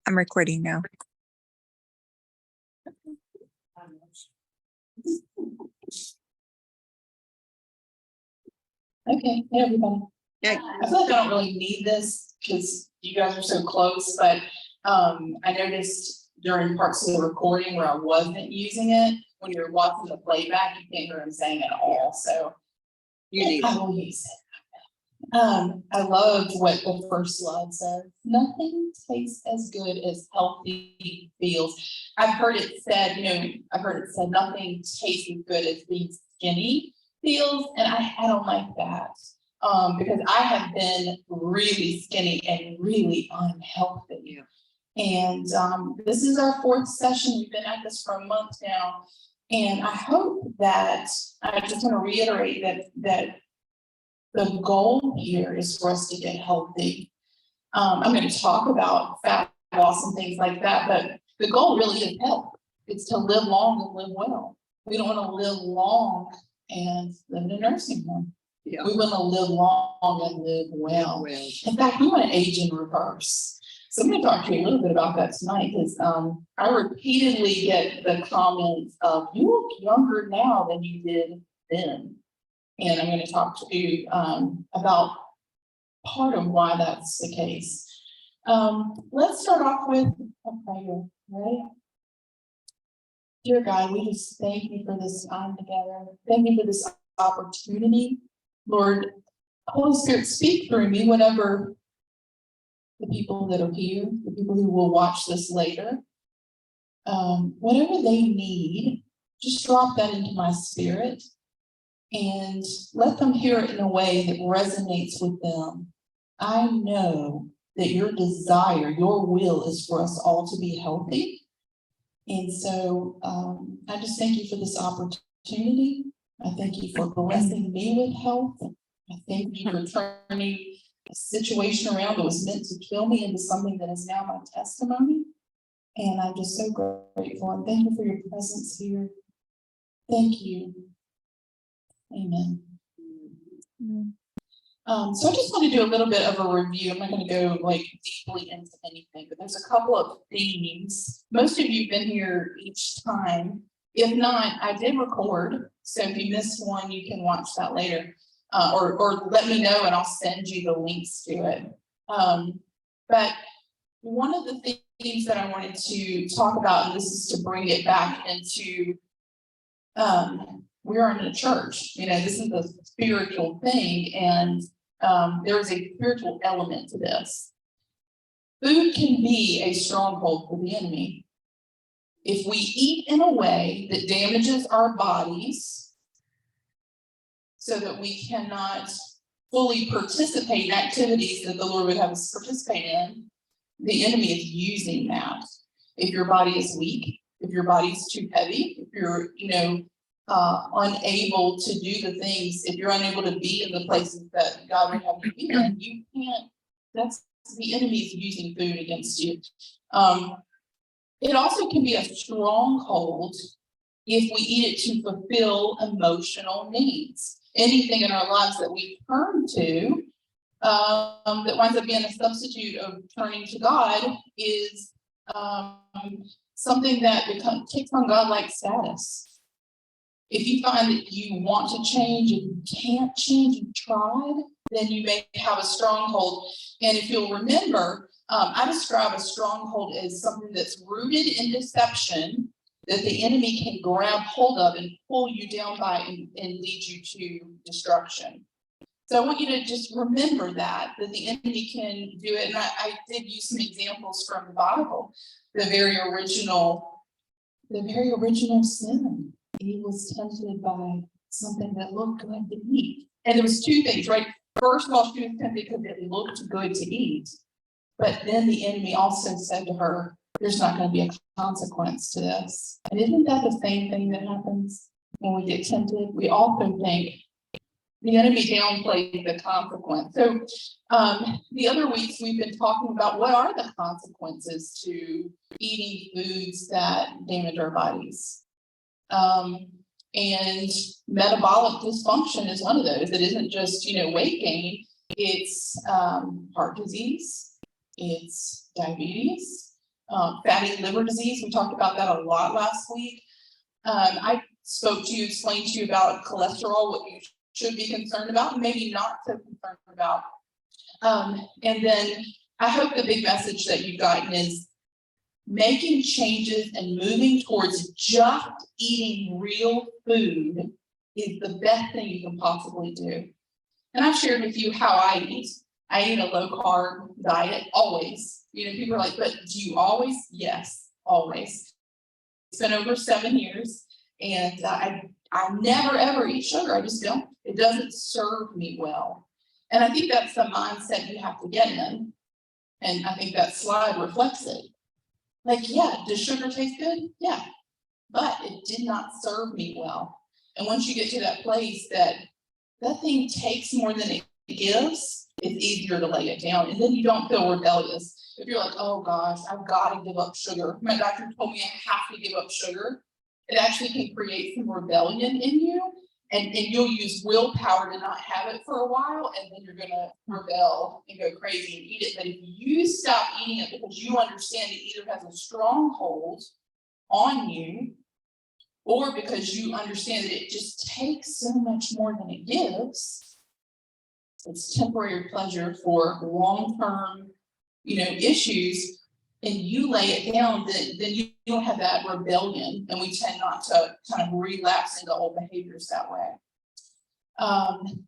I'm recording now. Okay, hey everybody. Yeah. I feel like I don't really need this because you guys are so close, but I noticed during parts of the recording where I wasn't using it, when you're watching the playback, you can't hear him saying at all, so You need I it. will use it. I loved what the first slide said. Nothing tastes as good as healthy feels. I've heard it said, nothing tastes as good as being skinny feels, and I don't like that. Because I have been really skinny and really unhealthy. And this is our fourth session. We've been at this for a month now. And I hope that, I just want to reiterate that the goal here is for us to get healthy. I'm going to talk about fat loss and things like that, but the goal really is health. It's to live long and live well. We don't want to live long and live in a nursing home. Yeah. We want to live long and live well. In fact, we want to age in reverse. So I'm going to talk to you a little bit about that tonight because I repeatedly get the comments of, you look younger now than you did then. And I'm going to talk to you about part of why that's the case. Let's start off with a prayer, right? Dear God, we just thank you for this time together. Thank you for this opportunity. Lord, Holy Spirit, speak through me whenever the people that are here, the people who will watch this later, whatever they need, just drop that into my spirit and let them hear it in a way that resonates with them. I know that your desire, your will is for us all to be healthy. And so I just thank you for this opportunity. I thank you for blessing me with health. I thank you for turning a situation around that was meant to kill me into something that is now my testimony. And I'm just so grateful. And thank you for your presence here. Thank you. Amen. So I just want to do a little bit of a review. I'm not going to go deeply into anything, but there's a couple of themes. Most of you have been here each time. If not, I did record. So if you missed one, you can watch that later. Or let me know and I'll send you the links to it. But one of the things that I wanted to talk about, and this is to bring it back into, we are in a church, this is a spiritual thing, and there's a spiritual element to this. Food can be a stronghold for the enemy. If we eat in a way that damages our bodies so that we cannot fully participate in activities that the Lord would have us participate in, the enemy is using that. If your body is weak, if your body is too heavy, if you're, unable to do the things, if you're unable to be in the places that God would have you be in, you can't, that's the enemy is using food against you. It also can be a stronghold if we eat it to fulfill emotional needs. Anything in our lives that we turn to that winds up being a substitute of turning to God is something that takes on God-like status. If you find that you want to change and you can't change, you've tried, then you may have a stronghold. And if you'll remember, I describe a stronghold as something that's rooted in deception that the enemy can grab hold of and pull you down by and lead you to destruction. So I want you to just remember that the enemy can do it. And I did use some examples from the Bible, the very original sin. He was tempted by something that looked good to eat. And there was two things, right? First of all, she was tempted because it looked good to eat. But then the enemy also said to her, there's not going to be a consequence to this. And isn't that the same thing that happens when we get tempted? We also think the enemy downplays the consequence. So the other weeks we've been talking about what are the consequences to eating foods that damage our bodies. And metabolic dysfunction is one of those. It isn't just, weight gain. It's heart disease. It's diabetes. fatty liver disease. We talked about that a lot last week. I spoke to you, explained to you about cholesterol, what you should be concerned about, and maybe not so concerned about. And then I hope the big message that you've gotten is making changes and moving towards just eating real food is the best thing you can possibly do. And I've shared with you how I eat. I eat a low carb diet always. You know, people are like, but do you always? Yes, always. It's been over 7 years, and I never ever eat sugar. I just don't. It doesn't serve me well. And I think that's the mindset you have to get in. And I think that slide reflects it. Like, yeah, does sugar taste good? Yeah, but it did not serve me well. And once you get to that place that thing takes more than it gives, it's easier to lay it down. And then you don't feel rebellious. If you're like, oh gosh, I've got to give up sugar. My doctor told me I have to give up sugar. It actually can create some rebellion in you. And you'll use willpower to not have it for a while, and then you're gonna rebel and go crazy and eat it. But if you stop eating it because you understand it either has a stronghold on you, or because you understand that it just takes so much more than it gives, it's temporary pleasure for long-term, issues, and you lay it down, then you don't have that rebellion, and we tend not to kind of relapse into old behaviors that way.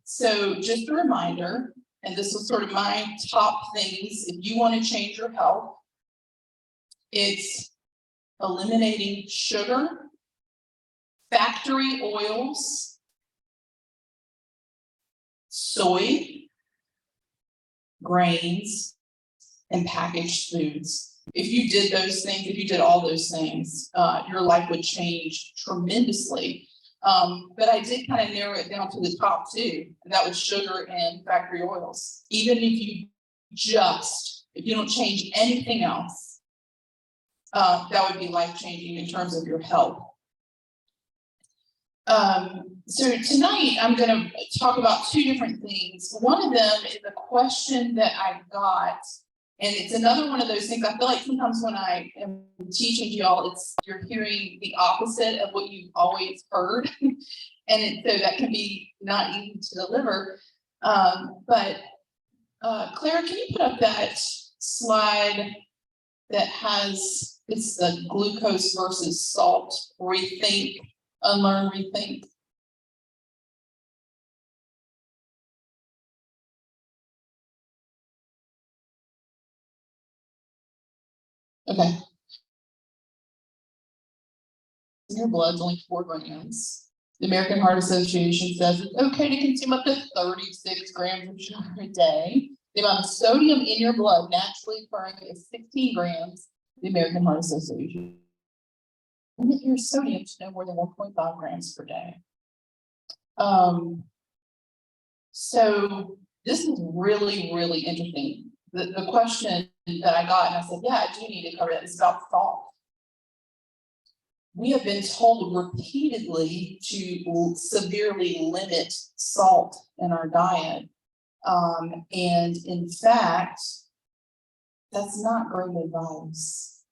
So just a reminder, and this was sort of my top things, if you want to change your health, it's eliminating sugar, factory oils, soy, grains, and packaged foods. If you did those things, if you did all those things, your life would change tremendously. But I did kind of narrow it down to the top two, and that was sugar and factory oils. Even if you don't change anything else, that would be life-changing in terms of your health. So tonight I'm going to talk about two different things. One of them is a question that I got, and it's another one of those things. I feel like sometimes when I am teaching y'all, you're hearing the opposite of what you've always heard, and so that can be not easy to deliver. But Clara, can you put up that slide that has, it's the glucose versus salt rethink, unlearn, rethink? Okay. In your blood's only 4 grams. The American Heart Association says it's okay to consume up to 36 grams of sugar a day. The amount of sodium in your blood naturally occurring is 16 grams. The American Heart Association limit your sodium to no more than 1.5 grams per day. So this is really, really interesting. The question that I got, and I said, yeah, I do need to cover that, is about salt. We have been told repeatedly to severely limit salt in our diet. And in fact, that's not great advice.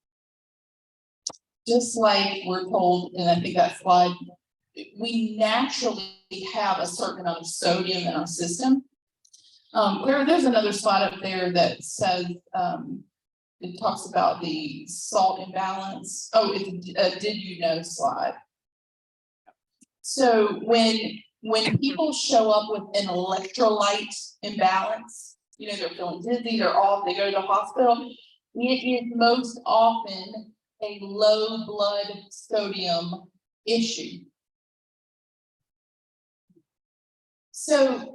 Just like we're told, and I think that slide, we naturally have a certain amount of sodium in our system. There's another slide up there that says, it talks about the salt imbalance. Oh, it's a did you know slide. So when people show up with an electrolyte imbalance, they're feeling dizzy, they're off, they go to the hospital, it is most often a low blood sodium issue. So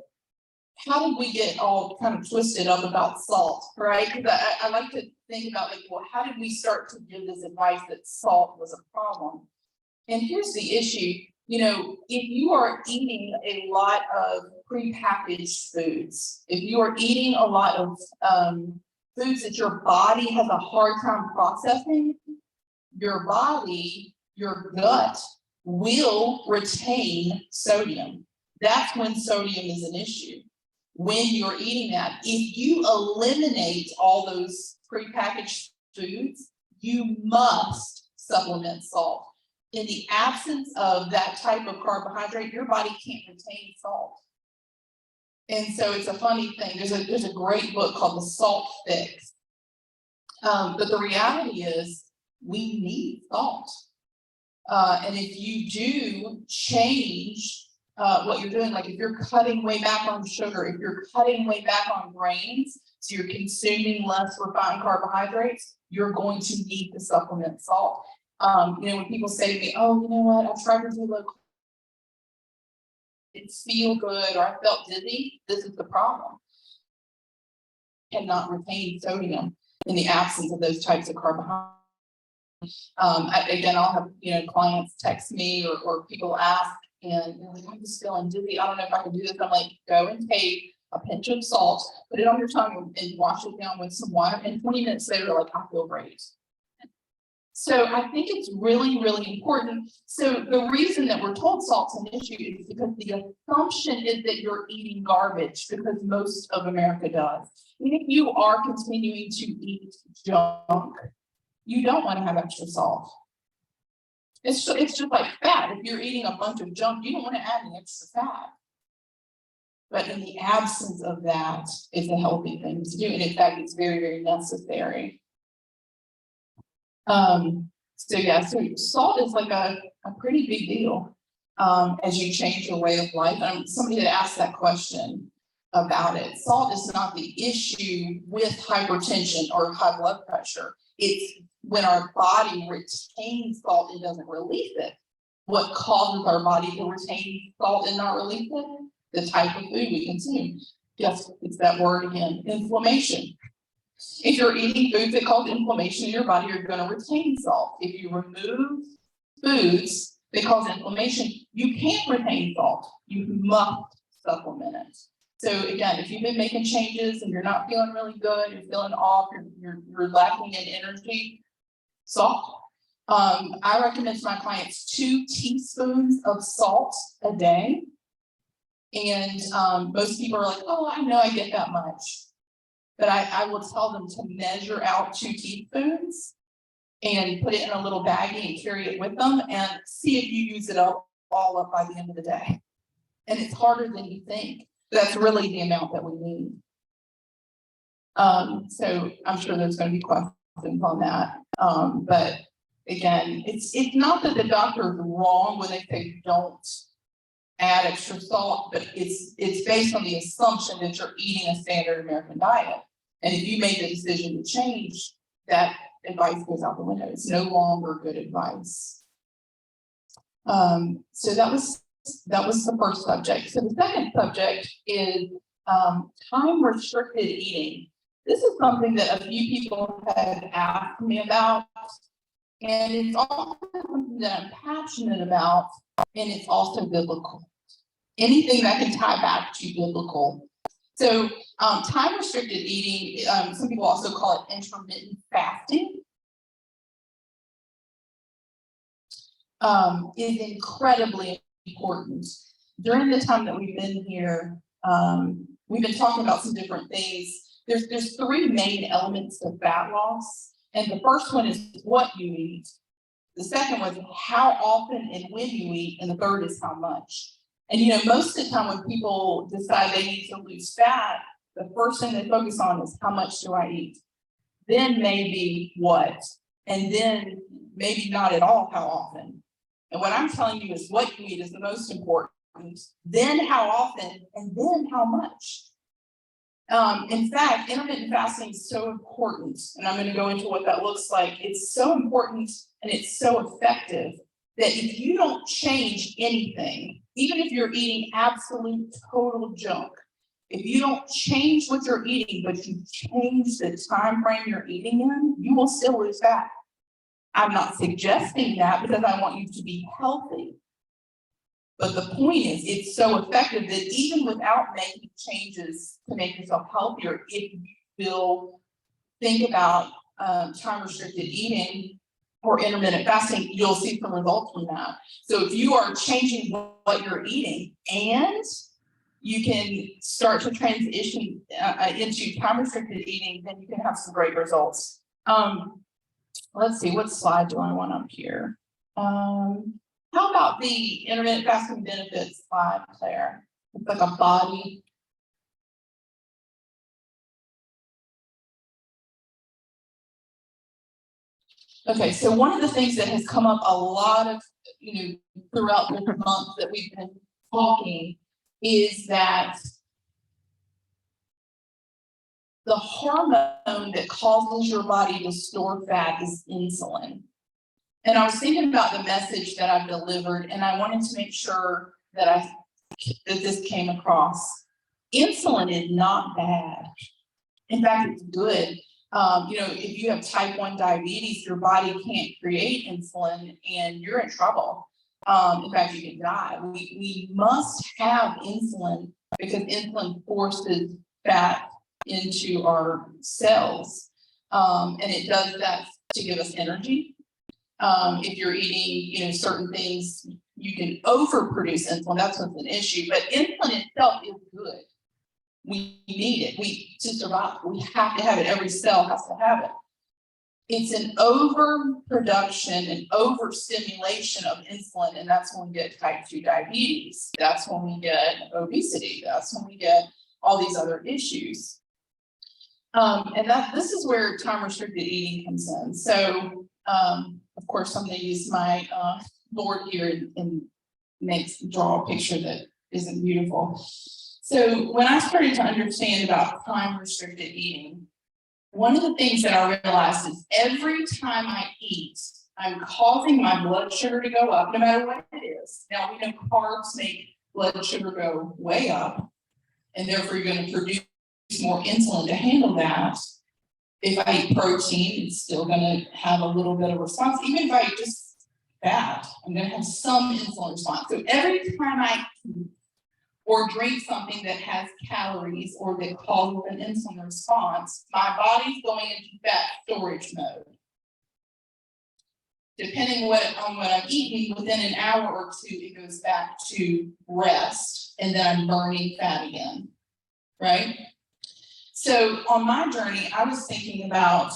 how did we get all kind of twisted up about salt, right? Because I like to think about, like, well, how did we start to give this advice that salt was a problem? And here's the issue. If you are eating a lot of prepackaged foods, if you are eating a lot of foods that your body has a hard time processing, your body, your gut will retain sodium. That's when sodium is an issue. When you're eating that, if you eliminate all those prepackaged foods, you must supplement salt. In the absence of that type of carbohydrate, your body can't retain salt. And so it's a funny thing. There's a great book called The Salt Fix. But the reality is we need salt. And if you do change what you're doing, like if you're cutting way back on sugar, if you're cutting way back on grains, so you're consuming less refined carbohydrates, you're going to need to supplement salt. When people say to me, oh, you know what, I've tried to do low carb, it feel good, or I felt dizzy, this is the problem. Cannot retain sodium in the absence of those types of carbohydrates. Again, I'll have clients text me or people ask, and they're like, I'm just feeling dizzy. I don't know if I can do this. I'm like, go and take a pinch of salt, put it on your tongue, and wash it down with some water. And 20 minutes later, like, I feel great. So I think it's really, really important. So the reason that we're told salt's an issue is because the assumption is that you're eating garbage, because most of America does. And if you are continuing to eat junk, you don't want to have extra salt. It's just like fat. If you're eating a bunch of junk, you don't want to add any extra fat. But in the absence of that, it's a healthy thing to do. And in fact, it's very, very necessary. So salt is like a pretty big deal as you change your way of life. Somebody had asked that question about it. Salt is not the issue with hypertension or high blood pressure. It's when our body retains salt and doesn't release it. What causes our body to retain salt and not release it? The type of food we consume. Yes, it's that word again, inflammation. If you're eating foods that cause inflammation in your body, you're going to retain salt. If you remove foods that cause inflammation, you can't retain salt. You must supplement it. So again, if you've been making changes and you're not feeling really good, you're feeling off, you're lacking in energy, salt. I recommend to my clients 2 teaspoons of salt a day. And most people are like, oh, I know I get that much. But I will tell them to measure out 2 teaspoons and put it in a little baggie and carry it with them and see if you use it all up by the end of the day. And it's harder than you think. That's really the amount that we need. So I'm sure there's going to be questions on that. But again, it's not that the doctor is wrong when they say don't add extra salt, but it's based on the assumption that you're eating a standard American diet. And if you make the decision to change, that advice goes out the window. It's no longer good advice. So that was the first subject. So the second subject is time restricted eating. This is something that a few people have asked me about, and it's also something that I'm passionate about, and it's also biblical. Anything that can tie back to biblical. So time restricted eating, some people also call it intermittent fasting, is incredibly important. During the time that we've been here, we've been talking about some different things. There's 3 main elements to fat loss. And the first one is what you eat. The second one is how often and when you eat. And the third is how much. And most of the time when people decide they need to lose fat, the first thing they focus on is how much do I eat? Then maybe what? And then maybe not at all how often. And what I'm telling you is what you eat is the most important. Then how often, and then how much. In fact, intermittent fasting is so important, and I'm going to go into what that looks like. It's so important and it's so effective that if you don't change anything, even if you're eating absolute total junk, if you don't change what you're eating, but you change the time frame you're eating in, you will still lose fat. I'm not suggesting that because I want you to be healthy. But the point is, it's so effective that even without making changes to make yourself healthier, if you will think about time restricted eating or intermittent fasting, you'll see some results from that. So if you are changing what you're eating and you can start to transition into time restricted eating, then you can have some great results. let's see, what slide do I want up here? How about the intermittent fasting benefits slide, Claire? It's like a body. Okay, so one of the things that has come up a lot of, throughout the month that we've been talking is that the hormone that causes your body to store fat is insulin. And I was thinking about the message that I've delivered, and I wanted to make sure that this came across. Insulin is not bad. In fact, it's good. If you have type 1 diabetes, your body can't create insulin and you're in trouble. In fact, you can die. We must have insulin because insulin forces fat into our cells. And it does that to give us energy. If you're eating, certain things, you can overproduce insulin. That's what's an issue. But insulin itself is good. We need it. To survive, we have to have it. Every cell has to have it. It's an overproduction and overstimulation of insulin, and that's when we get type 2 diabetes. That's when we get obesity. That's when we get all these other issues. And this is where time restricted eating comes in. So, of course, I'm going to use my board here and draw a picture that isn't beautiful. So when I started to understand about time restricted eating, one of the things that I realized is every time I eat, I'm causing my blood sugar to go up, no matter what it is. Now, we know carbs make blood sugar go way up, and therefore you're going to produce more insulin to handle that. If I eat protein, it's still going to have a little bit of response. Even if I eat just fat, I'm going to have some insulin response. So every time I eat or drink something that has calories or that causes an insulin response, my body's going into fat storage mode. Depending on what I'm eating, within an hour or two, it goes back to rest, and then I'm burning fat again, right? So on my journey, I was thinking about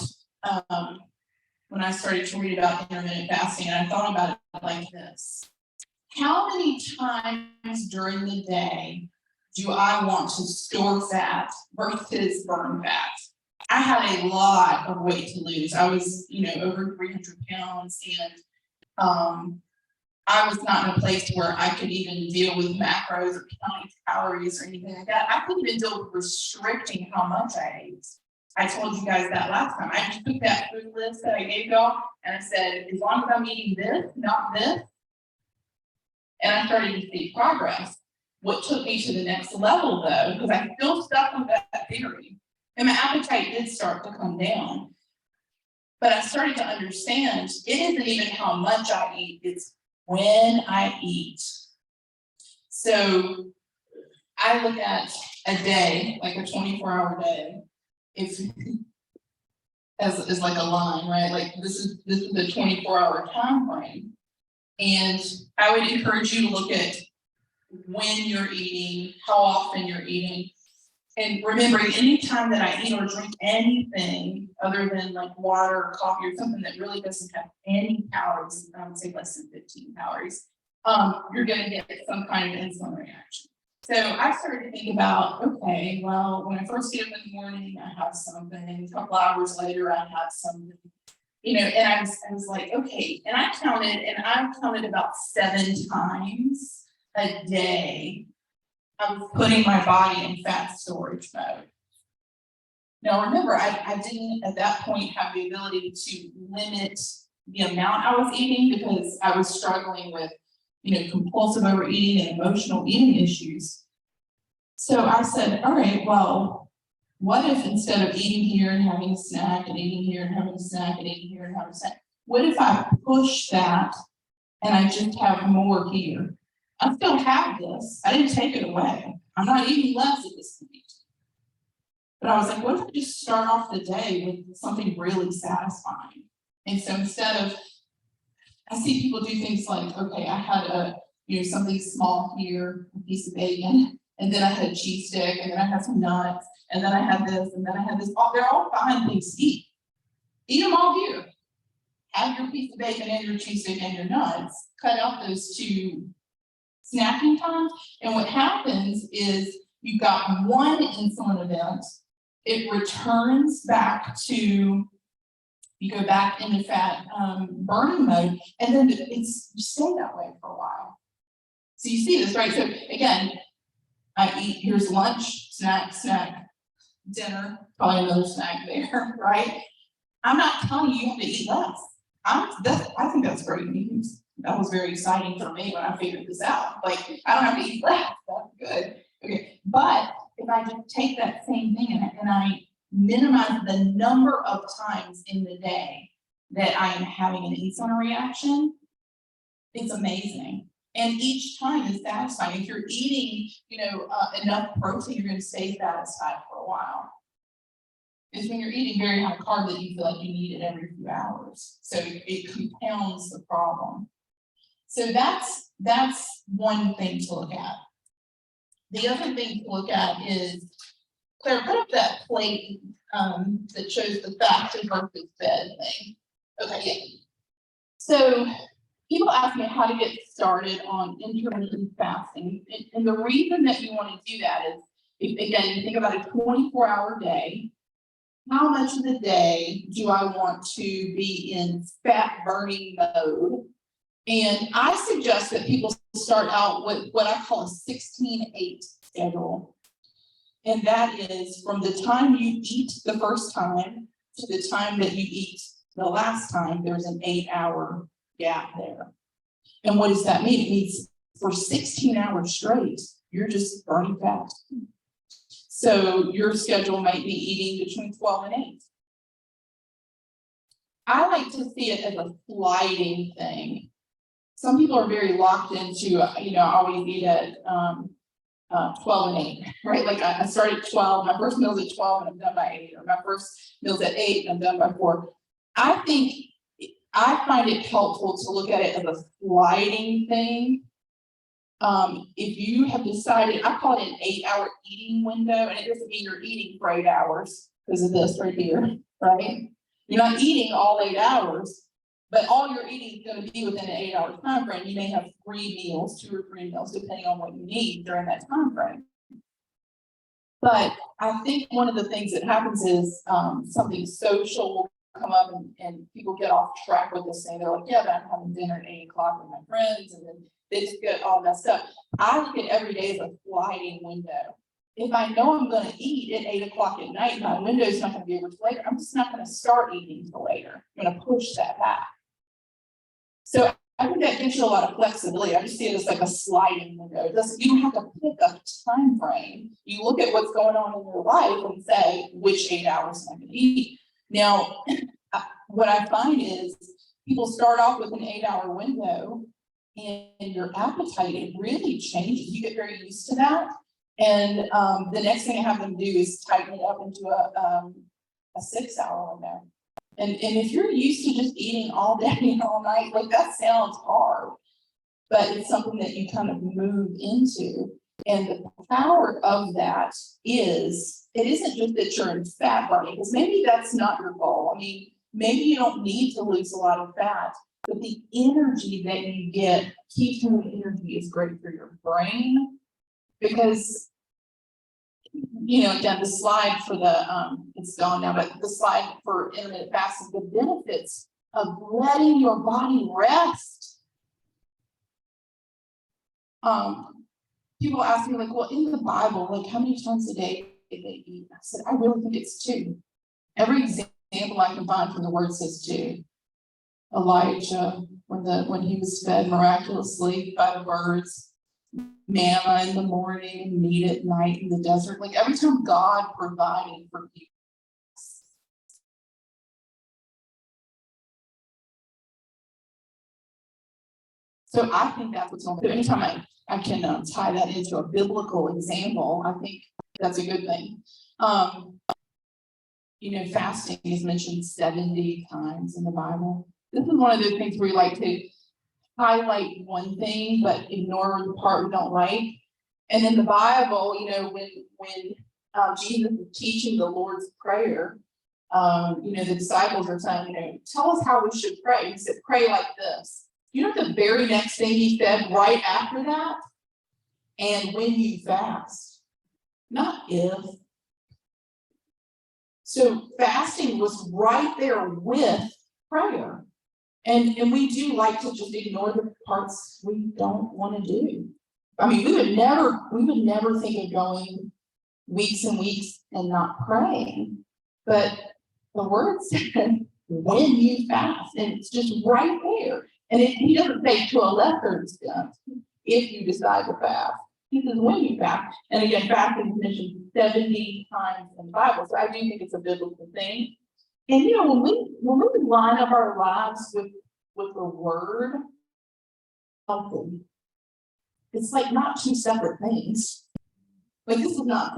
when I started to read about intermittent fasting, and I thought about it like this. How many times during the day do I want to store fat versus burn fat? I had a lot of weight to lose. I was, over 300 pounds, and I was not in a place where I could even deal with macros or counting calories or anything like that. I couldn't even deal with restricting how much I ate. I told you guys that last time. I just took that food list that I gave y'all and I said, as long as I'm eating this, not this. And I started to see progress. What took me to the next level, though, because I'm still stuck on that theory, and my appetite did start to come down. But I started to understand it isn't even how much I eat, it's when I eat. So I look at a day, like a 24-hour day, as like a line, right? Like this is the 24-hour time frame. And I would encourage you to look at when you're eating, how often you're eating. And remembering any time that I eat or drink anything other than like water or coffee or something that really doesn't have any calories, I would say less than 15 calories, you're going to get some kind of insulin reaction. So I started to think about, okay, well, when I first get up in the morning, I have something. A couple hours later, I have something. And I was like, okay, and I counted about 7 times a day I was putting my body in fat storage mode. Now remember, I didn't at that point have the ability to limit the amount I was eating because I was struggling with, compulsive overeating and emotional eating issues. So I said, all right, well, what if instead of eating here and having a snack and eating here and having a snack and eating here and having a snack, what if I push that and I just have more here? I still have this. I didn't take it away. I'm not eating less at this point. But I was like, what if I just start off the day with something really satisfying? And so instead of, I see people do things like, okay, I had something small here, a piece of bacon, and then I had a cheese stick, and then I had some nuts, and then I had this, and then I had this. They're all fine things to eat. Eat them all here. have your piece of bacon and your cheesesteak and your nuts, cut out those two snacking times, and what happens is you've got one insulin event, it returns back to, you go back into fat burning mode, and then you stay that way for a while. So you see this, right? So again, I eat, here's lunch, snack, dinner, probably another snack there, right? I'm not telling you have to eat less. I think that's great news. That was very exciting for me when I figured this out. Like, I don't have to eat less, that's good. Okay, but if I just take that same thing and I minimize the number of times in the day that I am having an insulin reaction, it's amazing. And each time is satisfying. If you're eating, enough protein, you're gonna stay satisfied for a while. It's when you're eating very high carb that you feel like you need it every few hours. So it compounds the problem. So that's one thing to look at. The other thing to look at is, Claire, put up that plate that shows the fasted versus fed thing. Okay, yeah. So people ask me how to get started on intermittent fasting. And the reason that you want to do that is, again, you think about a 24-hour day. How much of the day do I want to be in fat burning mode? And I suggest that people start out with what I call a 16-8 schedule. And that is from the time you eat the first time to the time that you eat the last time, there's an 8-hour gap there. And what does that mean? It means for 16 hours straight, you're just burning fat. So your schedule might be eating between 12 and 8. I like to see it as a sliding thing. Some people are very locked into, I always eat at 12 and 8, right? Like I start at 12, my first meal's at 12 and I'm done by 8, or my first meal's at 8 and I'm done by 4. I find it helpful to look at it as a sliding thing. If you have decided, I call it an 8-hour eating window, and it doesn't mean you're eating for 8 hours because of this right here, right? You're not eating all 8 hours, but all you're eating is going to be within an 8-hour time frame. You may have 3 meals, 2 or 3 meals, depending on what you need during that time frame. But I think one of the things that happens is something social will come up and people get off track with this thing. They're like, yeah, but I'm having dinner at 8 o'clock with my friends, and then they just get all messed up. I look at every day as a sliding window. If I know I'm going to eat at 8 o'clock at night, my window is not going to be able to later. I'm just not going to start eating till later. I'm going to push that back. So I think that gives you a lot of flexibility. I just see it as like a sliding window. You don't have to pick a time frame. You look at what's going on in your life and say, which 8 hours am I going to eat? Now, what I find is people start off with an 8-hour window, and your appetite, it really changes. You get very used to that. And the next thing I have them do is tighten it up into a 6-hour window. And if you're used to just eating all day and all night, like that sounds hard, but it's something that you kind of move into. And the power of that is, it isn't just that you're in fat burning, because maybe that's not your goal. I mean, maybe you don't need to lose a lot of fat, but the energy that you get, ketone energy, is great for your brain, because, again, the slide for the, it's gone now, but the slide for intermittent fasting, the benefits of letting your body rest. People ask me, like, well, in the Bible, like, how many times a day did they eat? I said, I really think it's 2. Every example I can find from the word says 2. Elijah, when he was fed miraculously by the birds, manna in the morning and meat at night in the desert. Like every time God provided for people. So I think that's what's on. So anytime I can tie that into a biblical example, I think that's a good thing. Fasting is mentioned 70 times in the Bible. This is one of those things where we like to highlight one thing but ignore the part we don't like. And in the Bible, when Jesus is teaching the Lord's Prayer, The disciples are saying, tell us how we should pray. He said, pray like this. You know, the very next thing he said right after that? And when you fast, not if. So fasting was right there with prayer. And we do like to just ignore the parts we don't want to do. I mean, we would never think of going weeks and weeks and not praying. But the word said, when you fast, and it's just right there. And he doesn't say to a lesser extent, if you decide to fast. He says when you fast. And again, fasting is mentioned 70 times in the Bible. So I do think it's a biblical thing. And when we line up our lives with the word, it's like not two separate things. Like this is not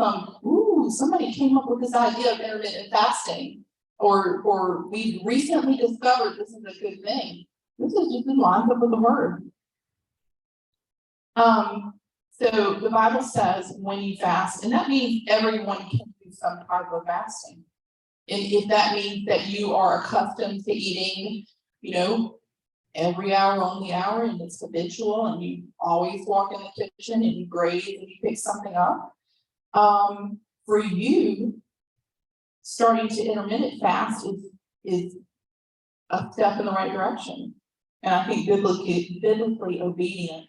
somebody came up with this idea of intermittent fasting, or we recently discovered this is a good thing. This is just in line up with the word. So the Bible says when you fast, and that means everyone can do some type of fasting. And if that means that you are accustomed to eating, every hour on the hour, and it's habitual, and you always walk in the kitchen and you graze and you pick something up. For you, starting to intermittent fast is a step in the right direction. And I think biblically obedient.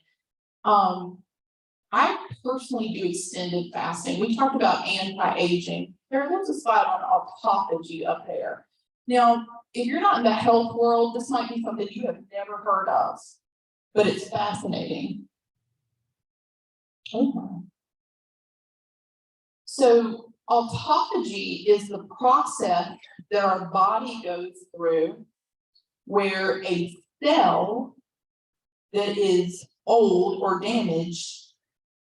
I personally do extended fasting. We talked about anti-aging. There's a slide on autophagy up there. Now, if you're not in the health world, this might be something you have never heard of, but it's fascinating. Okay. So autophagy is the process that our body goes through where a cell that is old or damaged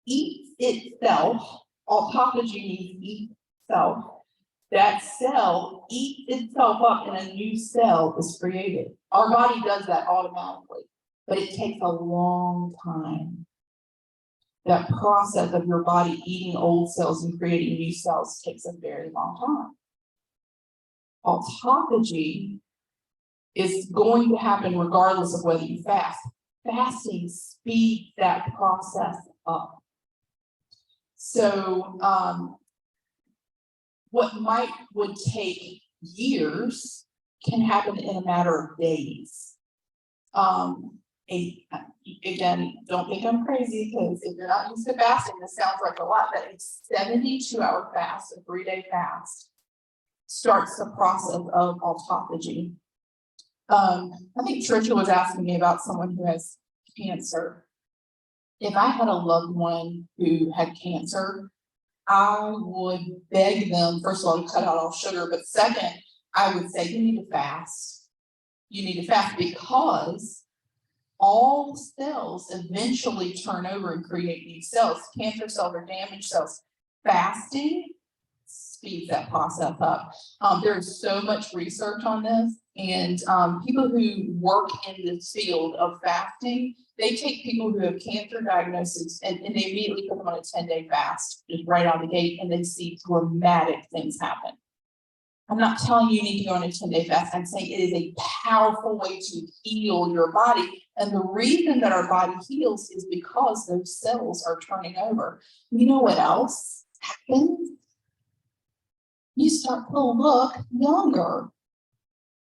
eats itself. Autophagy means eat itself. That cell eats itself up and a new cell is created. Our body does that automatically, but it takes a long time. That process of your body eating old cells and creating new cells takes a very long time. Autophagy is going to happen regardless of whether you fast. Fasting speeds that process up. So what would take years can happen in a matter of days. Again, don't think I'm crazy, because if you're not used to fasting, this sounds like a lot, but a 72-hour fast, a 3-day fast, starts the process of autophagy. I think Trisha was asking me about someone who has cancer. If I had a loved one who had cancer, I would beg them, first of all, to cut out all sugar, but second, I would say you need to fast. You need to fast because all cells eventually turn over and create new cells. Cancer cells are damaged cells. Fasting speeds that process up. There's so much research on this, and people who work in this field of fasting, they take people who have cancer diagnoses and they immediately put them on a 10-day fast, just right out of the gate, and they see dramatic things happen. I'm not telling you need to go on a 10-day fast. I'm saying it is a powerful way to heal your body. And the reason that our body heals is because those cells are turning over. You know what else happens? You start to look younger.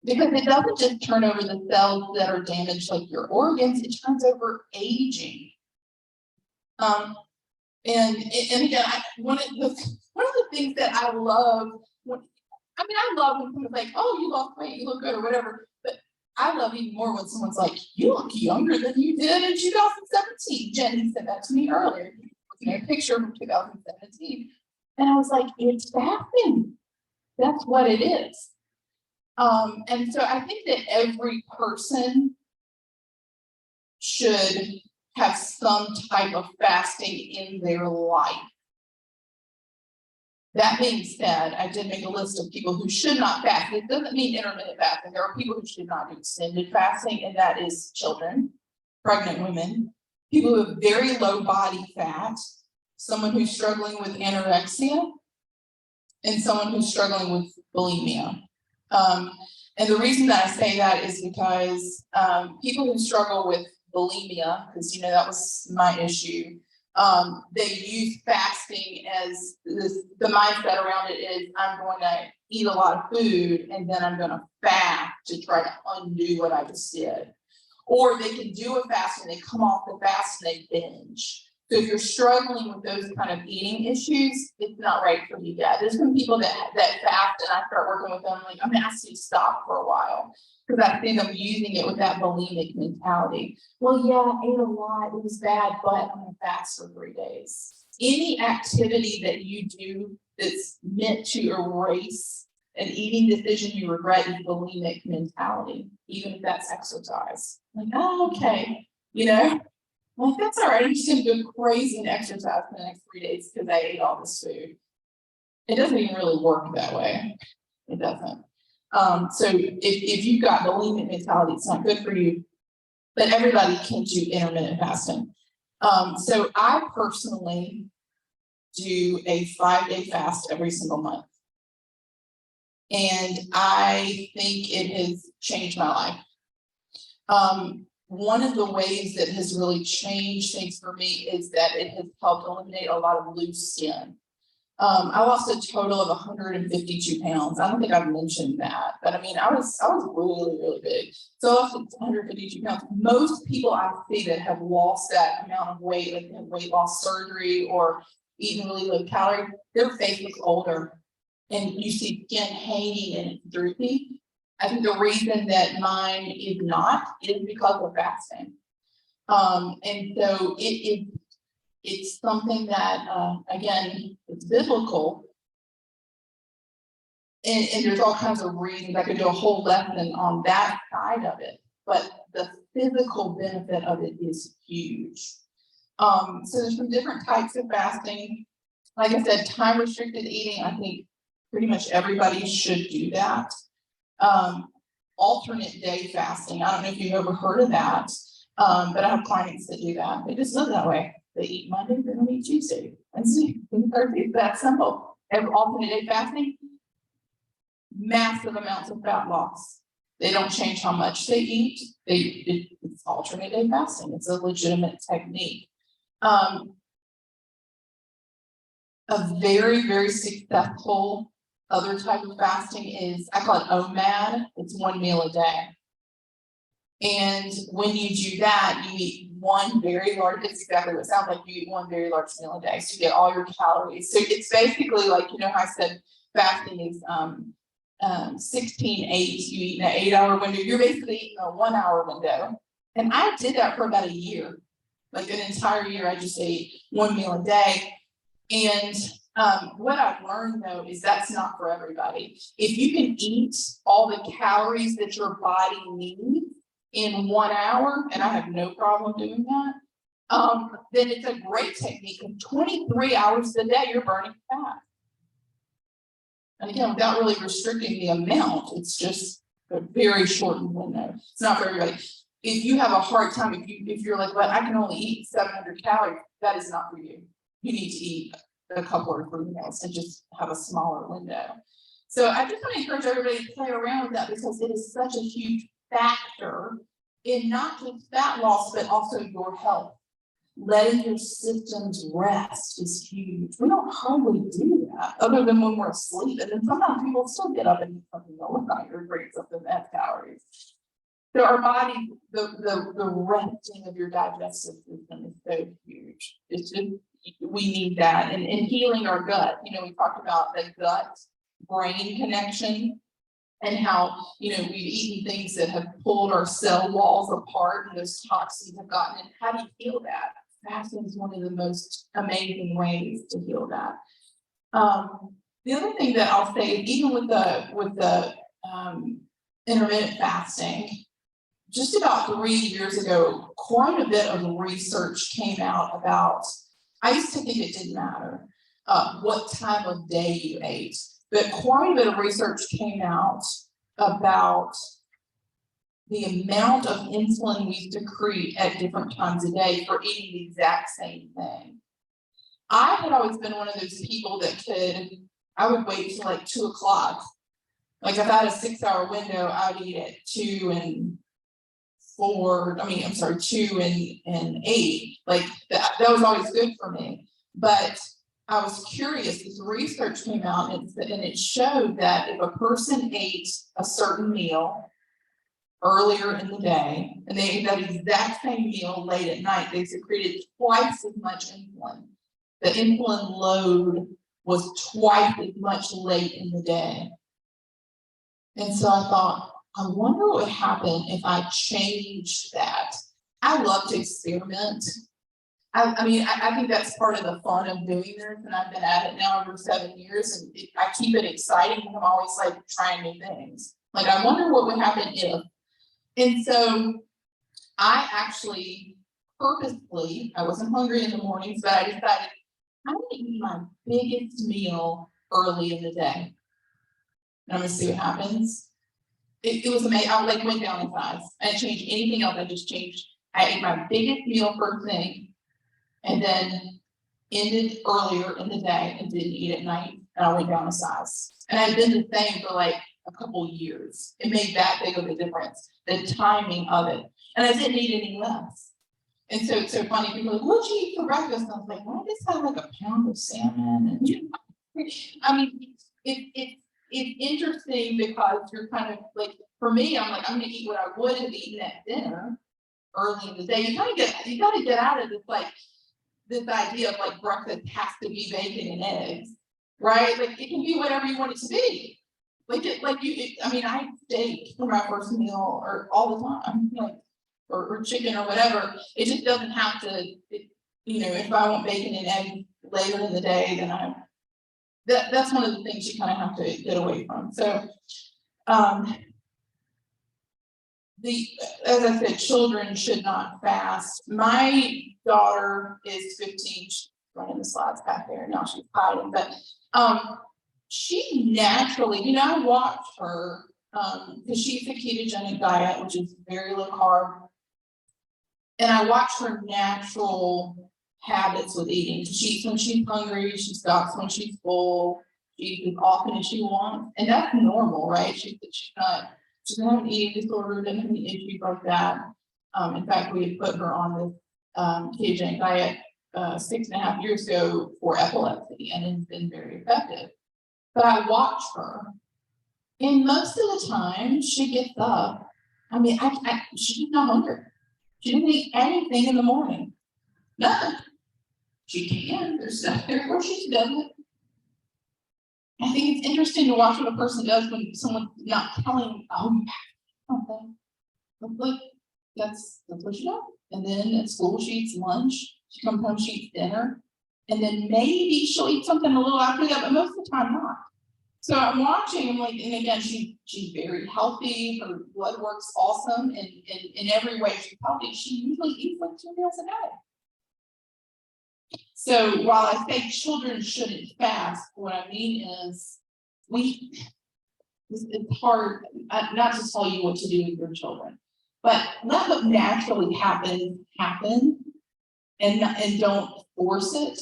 Because it doesn't just turn over the cells that are damaged like your organs, it turns over aging. And again, one of the things that I love, I love when someone's like, oh, you lost weight, you look good or whatever, but I love even more when someone's like, you look younger than you did in 2017. Jenny said that to me earlier. A picture from 2017. And I was like, it's fasting. That's what it is. And so I think that every person should have some type of fasting in their life. That being said, I did make a list of people who should not fast. It doesn't mean intermittent fasting. There are people who should not do extended fasting, and that is children, pregnant women, people who have very low body fat, someone who's struggling with anorexia, and someone who's struggling with bulimia. And the reason that I say that is because people who struggle with bulimia, because that was my issue, they use fasting as the mindset around it is I'm going to eat a lot of food and then I'm going to fast to try to undo what I just did. Or they can do a fast and they come off the fast and they binge. So if you're struggling with those kind of eating issues, it's not right for you yet. There's some people that fast and I start working with them, like, I'm gonna ask you to stop for a while because I see them using it with that bulimic mentality. Well, yeah, I ate a lot, it was bad, but I'm gonna fast for 3 days. Any activity that you do that's meant to erase an eating decision you regret is bulimic mentality, even if that's exercise. Like, oh, okay, well, that's all right. I'm just gonna go crazy and exercise for the next 3 days because I ate all this food. It doesn't even really work that way. It doesn't. So if you've got bulimic mentality, it's not good for you. But everybody can do intermittent fasting. So I personally do a 5-day fast every single month. And I think it has changed my life. One of the ways that has really changed things for me is that it has helped eliminate a lot of loose skin. I lost a total of 152 pounds. I don't think I've mentioned that, but I mean, I was really, really big. So I lost 152 pounds. Most people I see that have lost that amount of weight, like weight loss surgery or eating really low calorie, their face looks older and you see skin hanging and it's droopy. I think the reason that mine is not is because of fasting. And so it's something that, again, it's biblical. And there's all kinds of reasons. I could do a whole lesson on that side of it, but the physical benefit of it is huge. So there's some different types of fasting. Like I said, time restricted eating, I think pretty much everybody should do that. Alternate day fasting. I don't know if you've ever heard of that, but I have clients that do that. They just live that way. They eat Monday, they don't eat Tuesday, Wednesday, and Thursday. It's that simple. Every alternate day fasting, massive amounts of fat loss. They don't change how much they eat. It's alternate day fasting. It's a legitimate technique. A very, very successful other type of fasting is, I call it OMAD. It's 1 meal a day. And when you do that, you eat one very large, it's exactly what it sounds like, you eat one very large meal a day. So you get all your calories. So it's basically like, how I said fasting is 16-8, you eat in an 8-hour window. You're basically eating a 1-hour window. And I did that for about a year. Like an entire year, I just ate 1 meal a day. And what I've learned though is that's not for everybody. If you can eat all the calories that your body needs in 1 hour, and I have no problem doing that, then it's a great technique. In 23 hours a day, you're burning fat. And again, without really restricting the amount, it's just a very shortened window. It's not for everybody. If you have a hard time, if you're like, well, I can only eat 700 calories, that is not for you. You need to eat a couple or 3 meals and just have a smaller window. So I just want to encourage everybody to play around with that because it is such a huge factor in not just fat loss, but also your health. Letting your systems rest is huge. We don't hardly do that other than when we're asleep. And then sometimes people still get up and eat something in the middle of the night or drink something that has calories. So our body, the resting of your digestive system is so huge. It's just, we need that. And healing our gut. We talked about the gut brain connection and how, we've eaten things that have pulled our cell walls apart and those toxins have gotten in. How do you heal that? Fasting is one of the most amazing ways to heal that. The other thing that I'll say, even with the intermittent fasting, just about 3 years ago, quite a bit of research came out about, I used to think it didn't matter what time of day you ate, but quite a bit of research came out about the amount of insulin we secrete at different times a day for eating the exact same thing. I had always been one of those people that I would wait till like 2 o'clock Like if I had a 6-hour window, I'd eat at 2 and 8. Like that was always good for me. But I was curious, this research came out and it showed that if a person ate a certain meal earlier in the day, and they ate that exact same meal late at night, they secreted twice as much insulin. The insulin load was twice as much late in the day. And so I thought, I wonder what would happen if I changed that. I love to experiment. I think that's part of the fun of doing this, and I've been at it now over 7 years, and I keep it exciting because I'm always like trying new things. Like, I wonder what would happen if. And so I actually purposely, I wasn't hungry in the mornings, but I decided I'm gonna eat my biggest meal early in the day. And I'm gonna see what happens. It was amazing. I like went down in size. I didn't change anything else. I just changed. I ate my biggest meal first thing, and then ended earlier in the day and didn't eat at night. And I went down in size. And I've been the same for like a couple years. It made that big of a difference. The timing of it, and I didn't eat any less. And so it's so funny. People are like, "What'd you eat for breakfast?" And I was like, "Well, I just had like a pound of salmon." And I mean, it's interesting because you're kind of like, for me, I'm like, I'm gonna eat what I would have eaten at dinner early in the day. You gotta get out of this like this idea of like breakfast has to be bacon and eggs, right? Like it can be whatever you want it to be. I steak for my first meal or all the time, like or chicken or whatever. It just doesn't have to, if I want bacon and eggs later in the day, then that's one of the things you kind of have to get away from. So as I said, children should not fast. My daughter is 15, she's running the slides back there, now she's hiding, but she naturally, I watched her, because she's a ketogenic diet, which is very low carb. And I watched her natural habits with eating. She eats when she's hungry, she stops when she's full, she eats as often as she wants, and that's normal, right? She doesn't have an eating disorder, doesn't have any issues like that. In fact, we had put her on this ketogenic diet 6.5 years ago for epilepsy, and it's been very effective. But I watch her, and most of the time she gets up. She's not hungry. She didn't eat anything in the morning. Nothing. She can. There's stuff there where she doesn't. I think it's interesting to watch what a person does when someone's not telling, oh, you have something. Like that's what she does. And then at school she eats lunch. She comes home, she eats dinner. And then maybe she'll eat something a little after that, but most of the time not. So I'm watching, I'm like, and again, she's very healthy, her blood work's awesome, and in every way she's healthy. She usually eats like 2 meals a day. So while I say children shouldn't fast, what I mean is it's hard not to tell you what to do with your children, but let what naturally happen, and don't force it.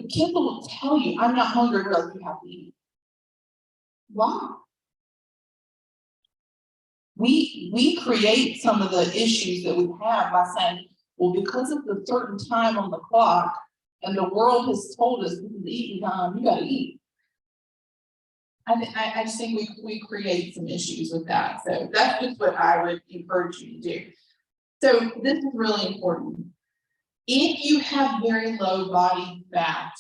Kids will tell you, I'm not hungry, but you have to eat. Wow. We create some of the issues that we have by saying, well, because of the certain time on the clock, and the world has told us this is eating time, you gotta eat. I just think we create some issues with that. So that's just what I would encourage you to do. So this is really important. If you have very low body fat,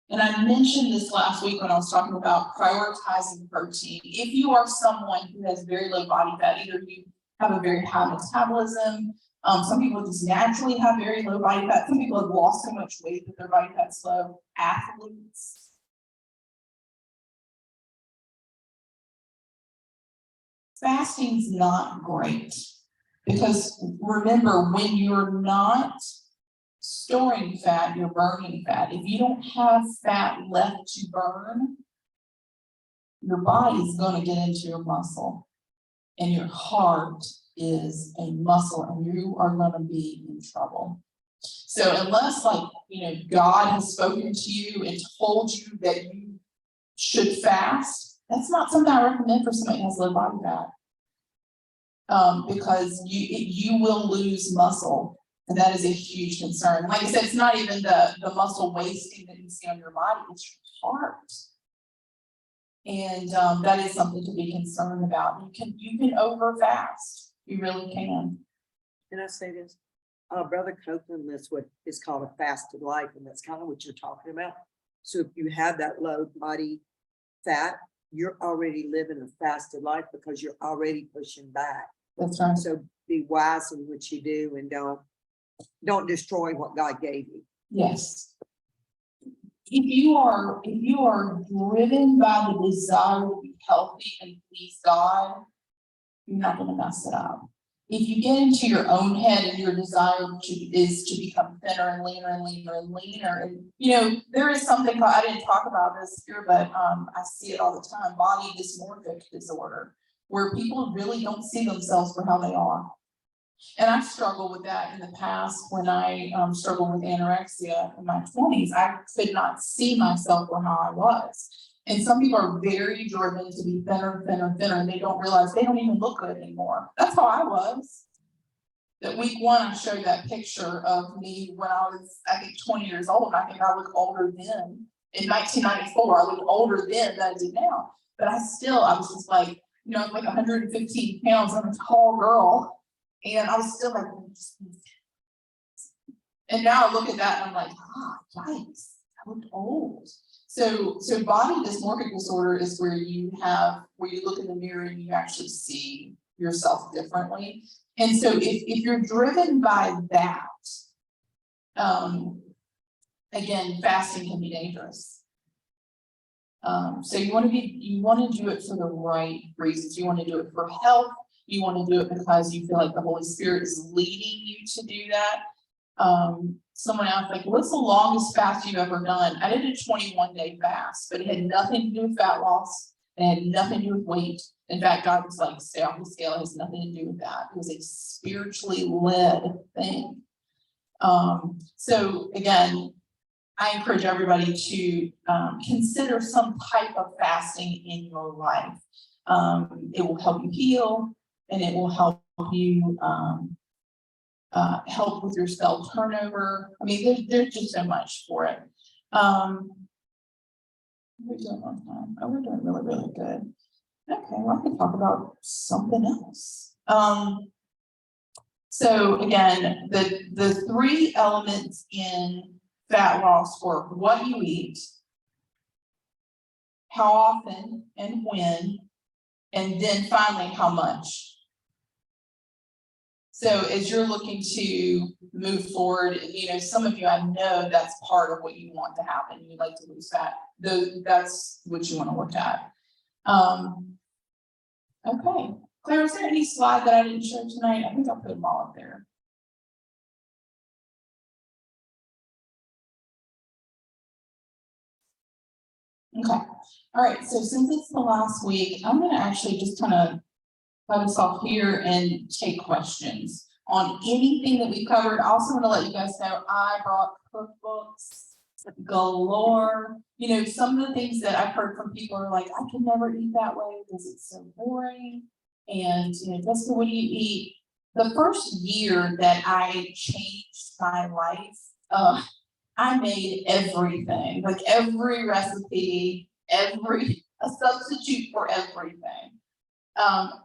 and I mentioned this last week when I was talking about prioritizing protein. If you are someone who has very low body fat, either you have a very high metabolism, some people just naturally have very low body fat, some people have lost so much weight that their body fat's low, athletes. Fasting's not great. Because remember, when you're not storing fat, you're burning fat. If you don't have fat left to burn, your body's going to get into your muscle, and your heart is a muscle, and you are going to be in trouble. So unless God has spoken to you and told you that you should fast, that's not something I recommend for somebody who has low body fat. Because you will lose muscle, and that is a huge concern. Like I said, it's not even the muscle wasting that you see on your body, it's your heart. And that is something to be concerned about. You can over fast, you really can. Can I say this? Brother Copeland, that's what is called a fasted life, and that's kind of what you're talking about. So if you have that low body fat, you're already living a fasted life because you're already pushing back. That's right. So be wise in what you do and don't destroy what God gave you. Yes. If you are driven by the desire to be healthy and please God, you're not going to mess it up. If you get into your own head and your desire is to become thinner and leaner and leaner and leaner, and there is something called, I didn't talk about this here, but I see it all the time, body dysmorphic disorder, where people really don't see themselves for how they are. And I struggled with that in the past when I struggled with anorexia in my 20s. I could not see myself for how I was. And some people are very driven to be thinner, thinner, thinner, and they don't realize they don't even look good anymore. That's how I was. That week one, I showed that picture of me when I was, I think, 20 years old. And I think I look older then. In 1994, I looked older then than I do now. But I was just like, I was like 115 pounds. I'm a tall girl. And I was still like, and now I look at that and I'm like, yikes, I looked old. So body dysmorphic disorder is where you look in the mirror and you actually see yourself differently. And so if you're driven by that, again, fasting can be dangerous. So you want to do it for the right reasons. You want to do it for health. You want to do it because you feel like the Holy Spirit is leading you to do that. Someone asked, like, what's the longest fast you've ever done? I did a 21-day fast, but it had nothing to do with fat loss. It had nothing to do with weight. In fact, God was like, stay off the scale. It has nothing to do with that. It was a spiritually led thing. So again, I encourage everybody to consider some type of fasting in your life. It will help you heal, and it will help you help with your cell turnover. I mean, there's just so much for it. We're doing on time. Oh, we're doing really, really good. Okay, well, I can talk about something else. So again, the three elements in fat loss were what you eat, how often and when, and then finally how much. So as you're looking to move forward, some of you, I know that's part of what you want to happen. You'd like to lose fat. That's what you want to look at. Okay. Claire, is there any slide that I didn't show tonight? I think I'll put them all up there. Okay. All right. So since it's the last week, I'm going to actually just kind of cut us off here and take questions on anything that we covered. I also want to let you guys know I brought cookbooks galore. Some of the things that I've heard from people are like, I can never eat that way because it's so boring. And Jessica, what do you eat? The first year that I changed my life, I made everything, like every recipe, a substitute for everything.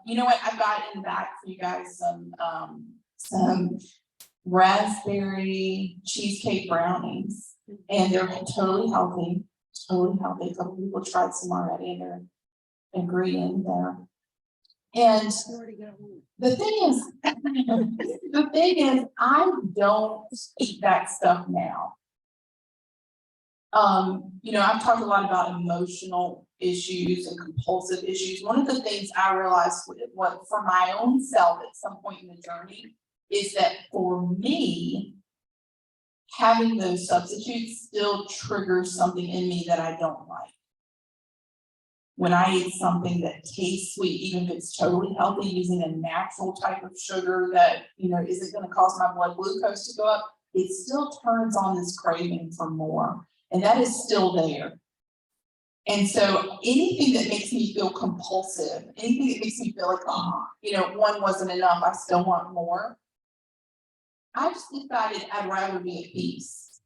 You know what? I got in the back for you guys some raspberry cheesecake brownies, and they're totally healthy. A couple people tried some already, and they're agreeing there. And the thing is, I don't eat that stuff now. I've talked a lot about emotional issues and compulsive issues. One of the things I realized for my own self at some point in the journey is that for me, having those substitutes still triggers something in me that I don't like. When I eat something that tastes sweet, even if it's totally healthy, using a natural type of sugar that, isn't going to cause my blood glucose to go up, it still turns on this craving for more. And that is still there. And so anything that makes me feel compulsive, anything that makes me feel like, oh, one wasn't enough, I still want more. I just decided I'd rather be at peace.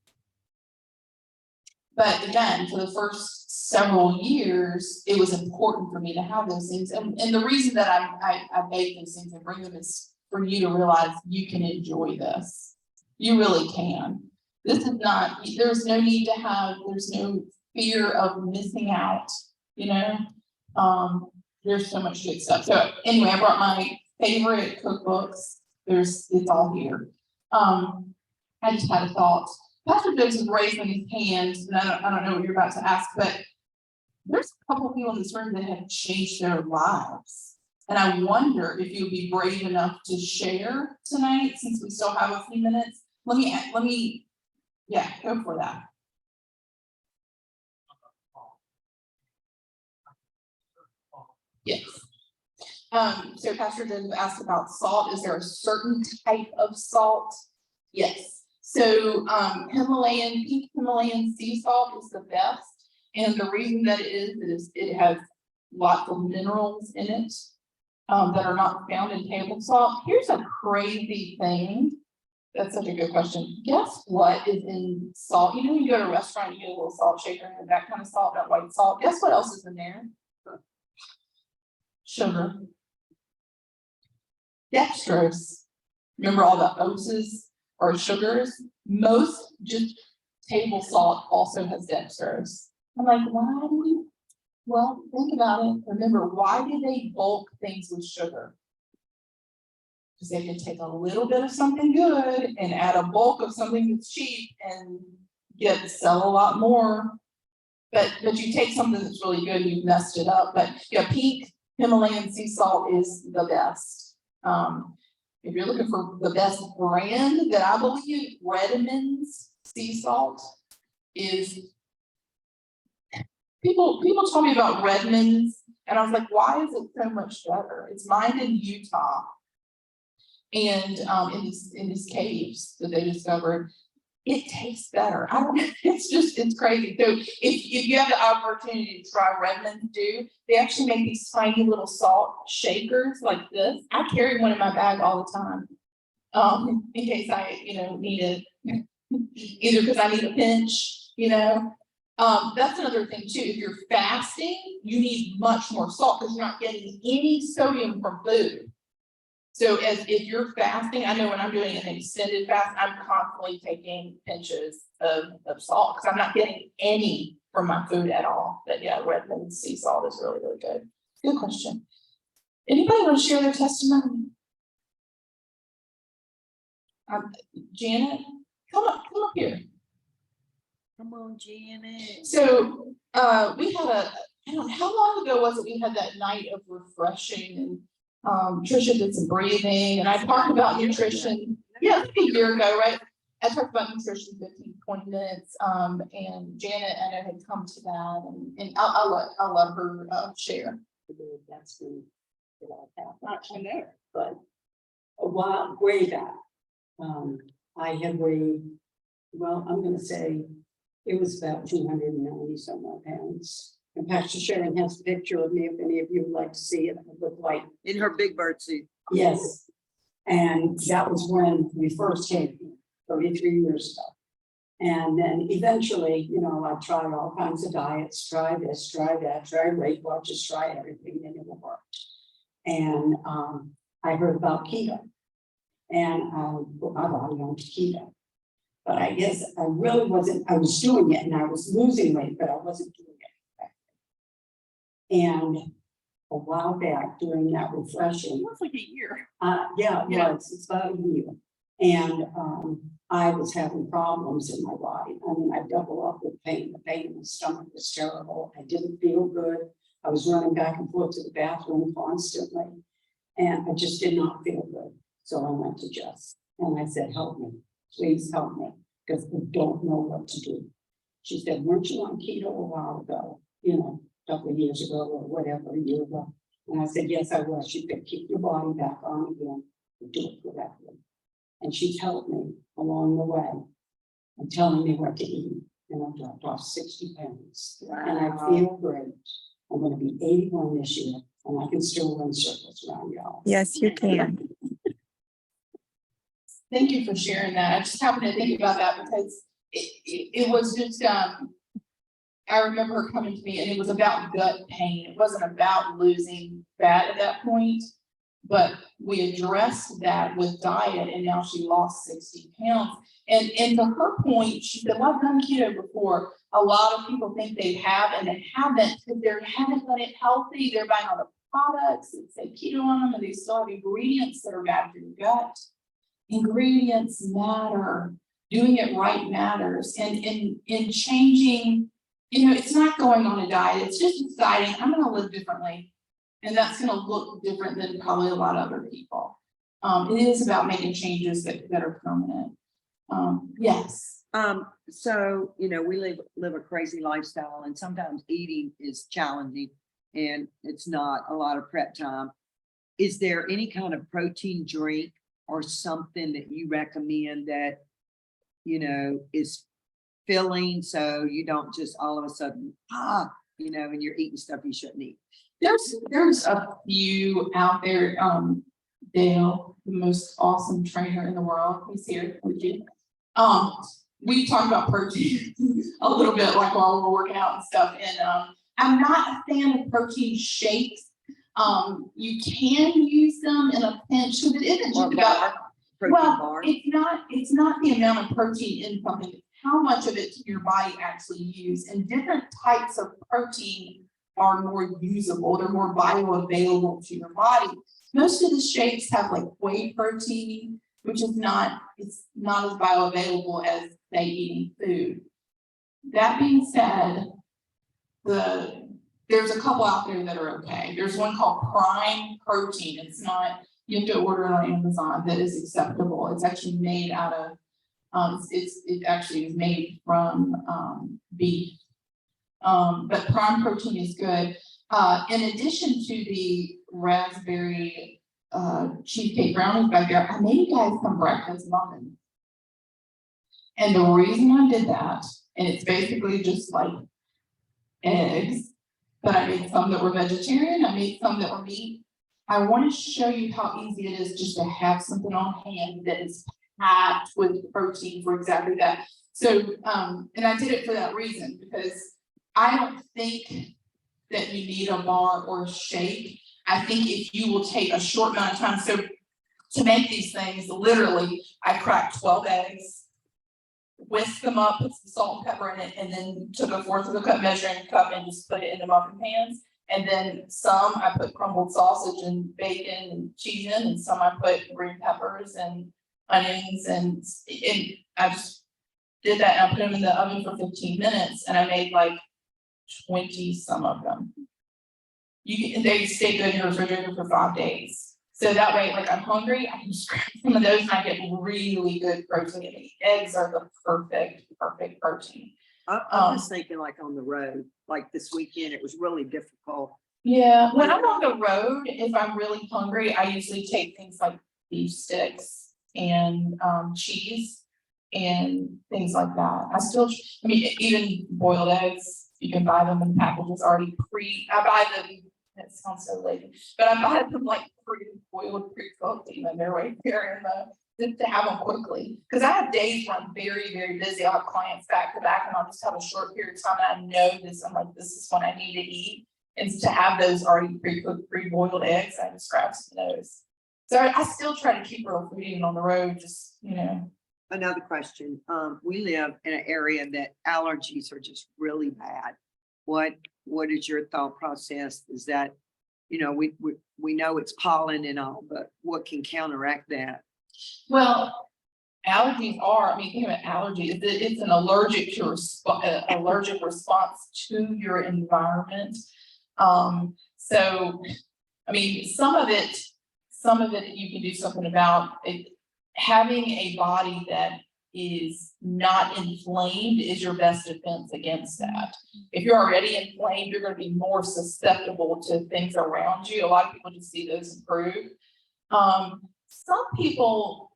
But again, for the first several years, it was important for me to have those things. And the reason that I make those things and bring them is for you to realize you can enjoy this. You really can. This is not, there's no need to have, there's no fear of missing out, there's so much good stuff. So anyway, I brought my favorite cookbooks. It's all here. I just had a thought. Pastor Joseph is raising his hand, and I don't know what you're about to ask, but there's a couple of people in this room that have changed their lives. And I wonder if you'll be brave enough to share tonight, since we still have a few minutes. Let me, go for that. Yes. So Pastor Joseph asked about salt. Is there a certain type of salt? Yes. So pink Himalayan sea salt is the best. And the reason that it is it has lots of minerals in it that are not found in table salt. Here's a crazy thing. That's such a good question. Guess what is in salt? You go to a restaurant, you get a little salt shaker and that kind of salt, that white salt. Guess what else is in there? Sugar. Dextrose. Remember all the oats or sugars? Most just table salt also has dextrose. I'm like, why do we? Well, think about it. Remember, why do they bulk things with sugar? Because they can take a little bit of something good and add a bulk of something that's cheap and sell a lot more. But you take something that's really good and you've messed it up. But pink Himalayan sea salt is the best. If you're looking for the best brand that I believe, Redmond's sea salt is. People told me about Redmond's, and I was like, why is it so much better? It's mined in Utah, and in these caves that they discovered, it tastes better. I don't know. It's crazy. So if you have the opportunity to try Redmond's, they actually make these tiny little salt shakers like this. I carry one in my bag all the time, in case I need it, either because I need a pinch, That's another thing too. If you're fasting, you need much more salt because you're not getting any sodium from food. So if you're fasting, I know when I'm doing an extended fast, I'm constantly taking pinches of salt because I'm not getting any from my food at all. But Redmond's sea salt is really, really good. Good question. Anybody want to share their testimony? Janet, come up here. Come on, Janet. So we had how long ago was it we had that night of refreshing and Trisha did some breathing and I talked about nutrition. Yeah, like a year ago, right? I talked about nutrition 15-20 minutes. And Janet I know had come to that and I'll let her share. That's been not I know, but a while way back. I had weighed, well, I'm gonna say it was about 290 some odd pounds. And Pastor Sharon has a picture of me, if any of you would like to see it. I look like In her big bird suit. yes. And that was when we first came here, 33 years ago. And then eventually, I tried all kinds of diets, try this, try that, try Weight Watchers, try everything, and it worked. And I heard about keto. And I put my body on keto. But I guess I really wasn't, I was doing it and I was losing weight, but I wasn't doing it. And a while back during that refreshing. It was like a year. Yeah, it was. It's about a year. And I was having problems in my body. I mean, I double up with pain. The pain in the stomach was terrible. I didn't feel good. I was running back and forth to the bathroom constantly. And I just did not feel good. So I went to Jess and I said, help me, please help me, because I don't know what to do. She said, weren't you on keto a while ago? A couple of years ago or whatever, a year ago. And I said, yes, I was. She said, keep your body back on again and do it correctly. And she's helped me along the way and telling me what to eat. and I've dropped off 60 pounds. And I feel great. I'm gonna be 81 this year, and I can still run circles around y'all. Yes, you can. Thank you for sharing that. I just happened to think about that because it was just, I remember her coming to me and it was about gut pain. It wasn't about losing fat at that point. But we addressed that with diet and now she lost 60 pounds. And to her point, she said, well, I've done keto before. A lot of people think they have and they haven't because they haven't done it healthy. They're buying all the products that say keto on them and they still have ingredients that are bad for your gut. Ingredients matter. Doing it right matters. And in changing, it's not going on a diet. It's just deciding I'm going to live differently. And that's going to look different than probably a lot of other people. It is about making changes that are permanent. Yes. So, we live a crazy lifestyle and sometimes eating is challenging and it's not a lot of prep time. Is there any kind of protein drink or something that you recommend that, is filling so you don't just all of a sudden, and you're eating stuff you shouldn't eat? There's a few out there. Dale, the most awesome trainer in the world, he's here with you. We talked about protein a little bit, like while we're working out and stuff. And I'm not a fan of protein shakes. You can use them in a pinch because it isn't just about Protein bar. It's not the amount of protein in something. It's how much of it your body actually use. And different types of protein are more usable. They're more bioavailable to your body. Most of the shakes have like whey protein, which is not as bioavailable as say eating food. That being said, there's a couple out there that are okay. There's one called Prime Protein. It's not, you have to order it on Amazon, that is acceptable. It's actually made out of, it actually is made from beef. But Prime Protein is good. In addition to the raspberry cheesecake brownies back there, I made you guys some breakfast muffins. And the reason I did that, and it's basically just like eggs, but I made some that were vegetarian, I made some that were meat. I want to show you how easy it is just to have something on hand that is packed with protein for exactly that. So, and I did it for that reason, because I don't think that you need a bar or a shake. I think if you will take a short amount of time, so to make these things, literally, I cracked 12 eggs, whisked them up, put some salt and pepper in it, and then took a 1/4 of a cup measuring cup and just put it in the muffin pans. And then some I put crumbled sausage and bacon and cheese in, and some I put green peppers and onions, and I just did that and I put them in the oven for 15 minutes and I made like 20 some of them. They stay good in your refrigerator for 5 days. So that way, like I'm hungry, I can just grab some of those and I get really good protein. Eggs are the perfect protein. I'm just thinking like on the road, like this weekend, it was really difficult. Yeah, when I'm on the road, if I'm really hungry, I usually take things like beef sticks and cheese and things like that. I mean, even boiled eggs, you can buy them in packages already I buy them, that sounds so lazy, but I buy them like pre-boiled, pre-cooked, even they're right there in the, to have them quickly. Because I have days where I'm very busy. I'll have clients back to back and I'll just have a short period of time and I know this, I'm like, this is what I need to eat. And to have those already pre-cooked, pre-boiled eggs, I just grab some of those. So I still try to keep real food even on the road, just, Another question, we live in an area that allergies are just really bad. What is your thought process? Is that, we know it's pollen and all, but what can counteract that? Well, allergies are, think about allergies, it's an allergic response to your environment. So, some of it you can do something about it. Having a body that is not inflamed is your best defense against that. If you're already inflamed, you're going to be more susceptible to things around you. A lot of people just see those improve. Some people,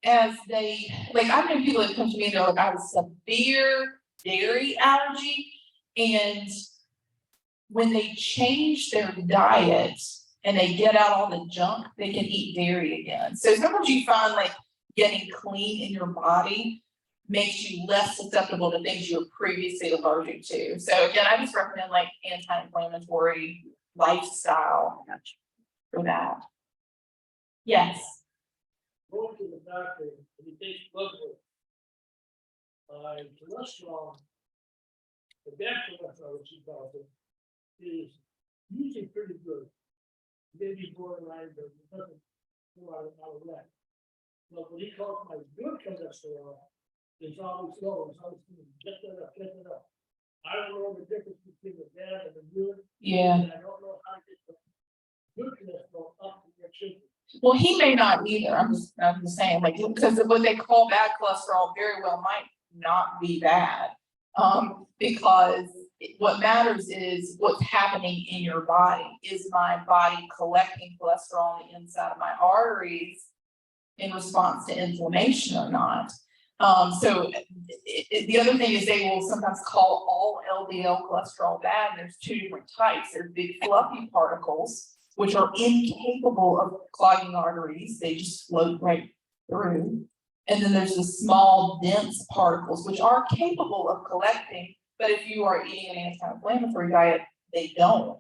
as they, like, I've known people that come to me and they're like, I have severe dairy allergy. And when they change their diet and they get out all the junk, they can eat dairy again. So sometimes you find like getting clean in your body makes you less susceptible to things you were previously allergic to. So again, I just recommend like anti-inflammatory lifestyle for that. Yes. Going to the doctor, and he takes blood work. Cholesterol, the bad cholesterol, which he calls it, is usually pretty good. Maybe borderline, but it doesn't go out of whack. But what he calls my good cholesterol is always low, it's always get that up, get that up. I don't know the difference between the bad and the good. Yeah. And I don't know how to get the good cholesterol up to your sugar. Well, he may not either. I'm just saying, like, because what they call bad cholesterol very well might not be bad. Because what matters is what's happening in your body. Is my body collecting cholesterol on the inside of my arteries in response to inflammation or not? So the other thing is they will sometimes call all LDL cholesterol bad. There's two different types. There's big fluffy particles, which are incapable of clogging arteries. They just float right through. And then there's the small, dense particles, which are capable of collecting, but if you are eating an anti-inflammatory diet, they don't.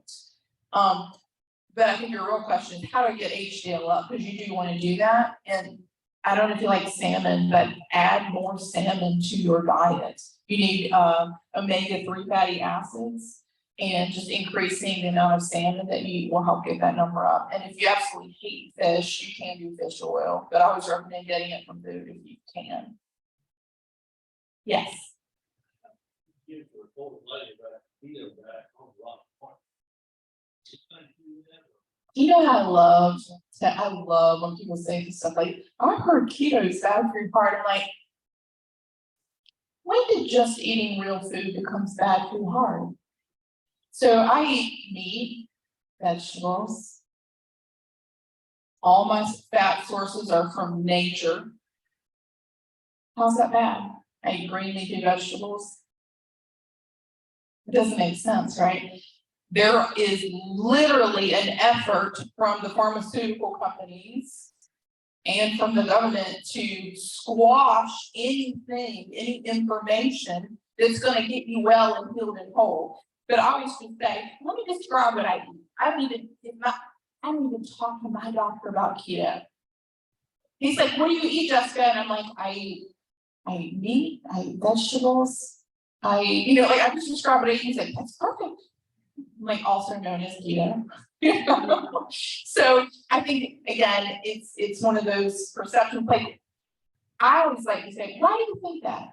But I think your real question is how to get HDL up, because you do want to do that. And I don't know if you like salmon, but add more salmon to your diet. You need omega-3 fatty acids. And just increasing the amount of salmon that you eat will help get that number up. And if you absolutely hate fish, you can do fish oil, but I always recommend getting it from food if you can. Yes. You for a total lady, but feel that on a lot of points. You know how I love when people say stuff like, I've heard keto is bad for your heart. I'm like, when did just eating real food becomes bad for your heart? So I eat meat, vegetables. All my fat sources are from nature. How's that bad? I eat green leafy vegetables. It doesn't make sense, right? There is literally an effort from the pharmaceutical companies and from the government to squash anything, any information that's going to get you well and healed and whole. But I always just say, let me describe what I eat. I don't even talk to my doctor about keto. He's like, what do you eat, Jessica? And I'm like, I eat meat, I eat vegetables. I just describe what I eat. He's like, that's perfect. I'm like, also known as keto. So I think, again, it's one of those perceptions. Like, I always like to say, why do you think that?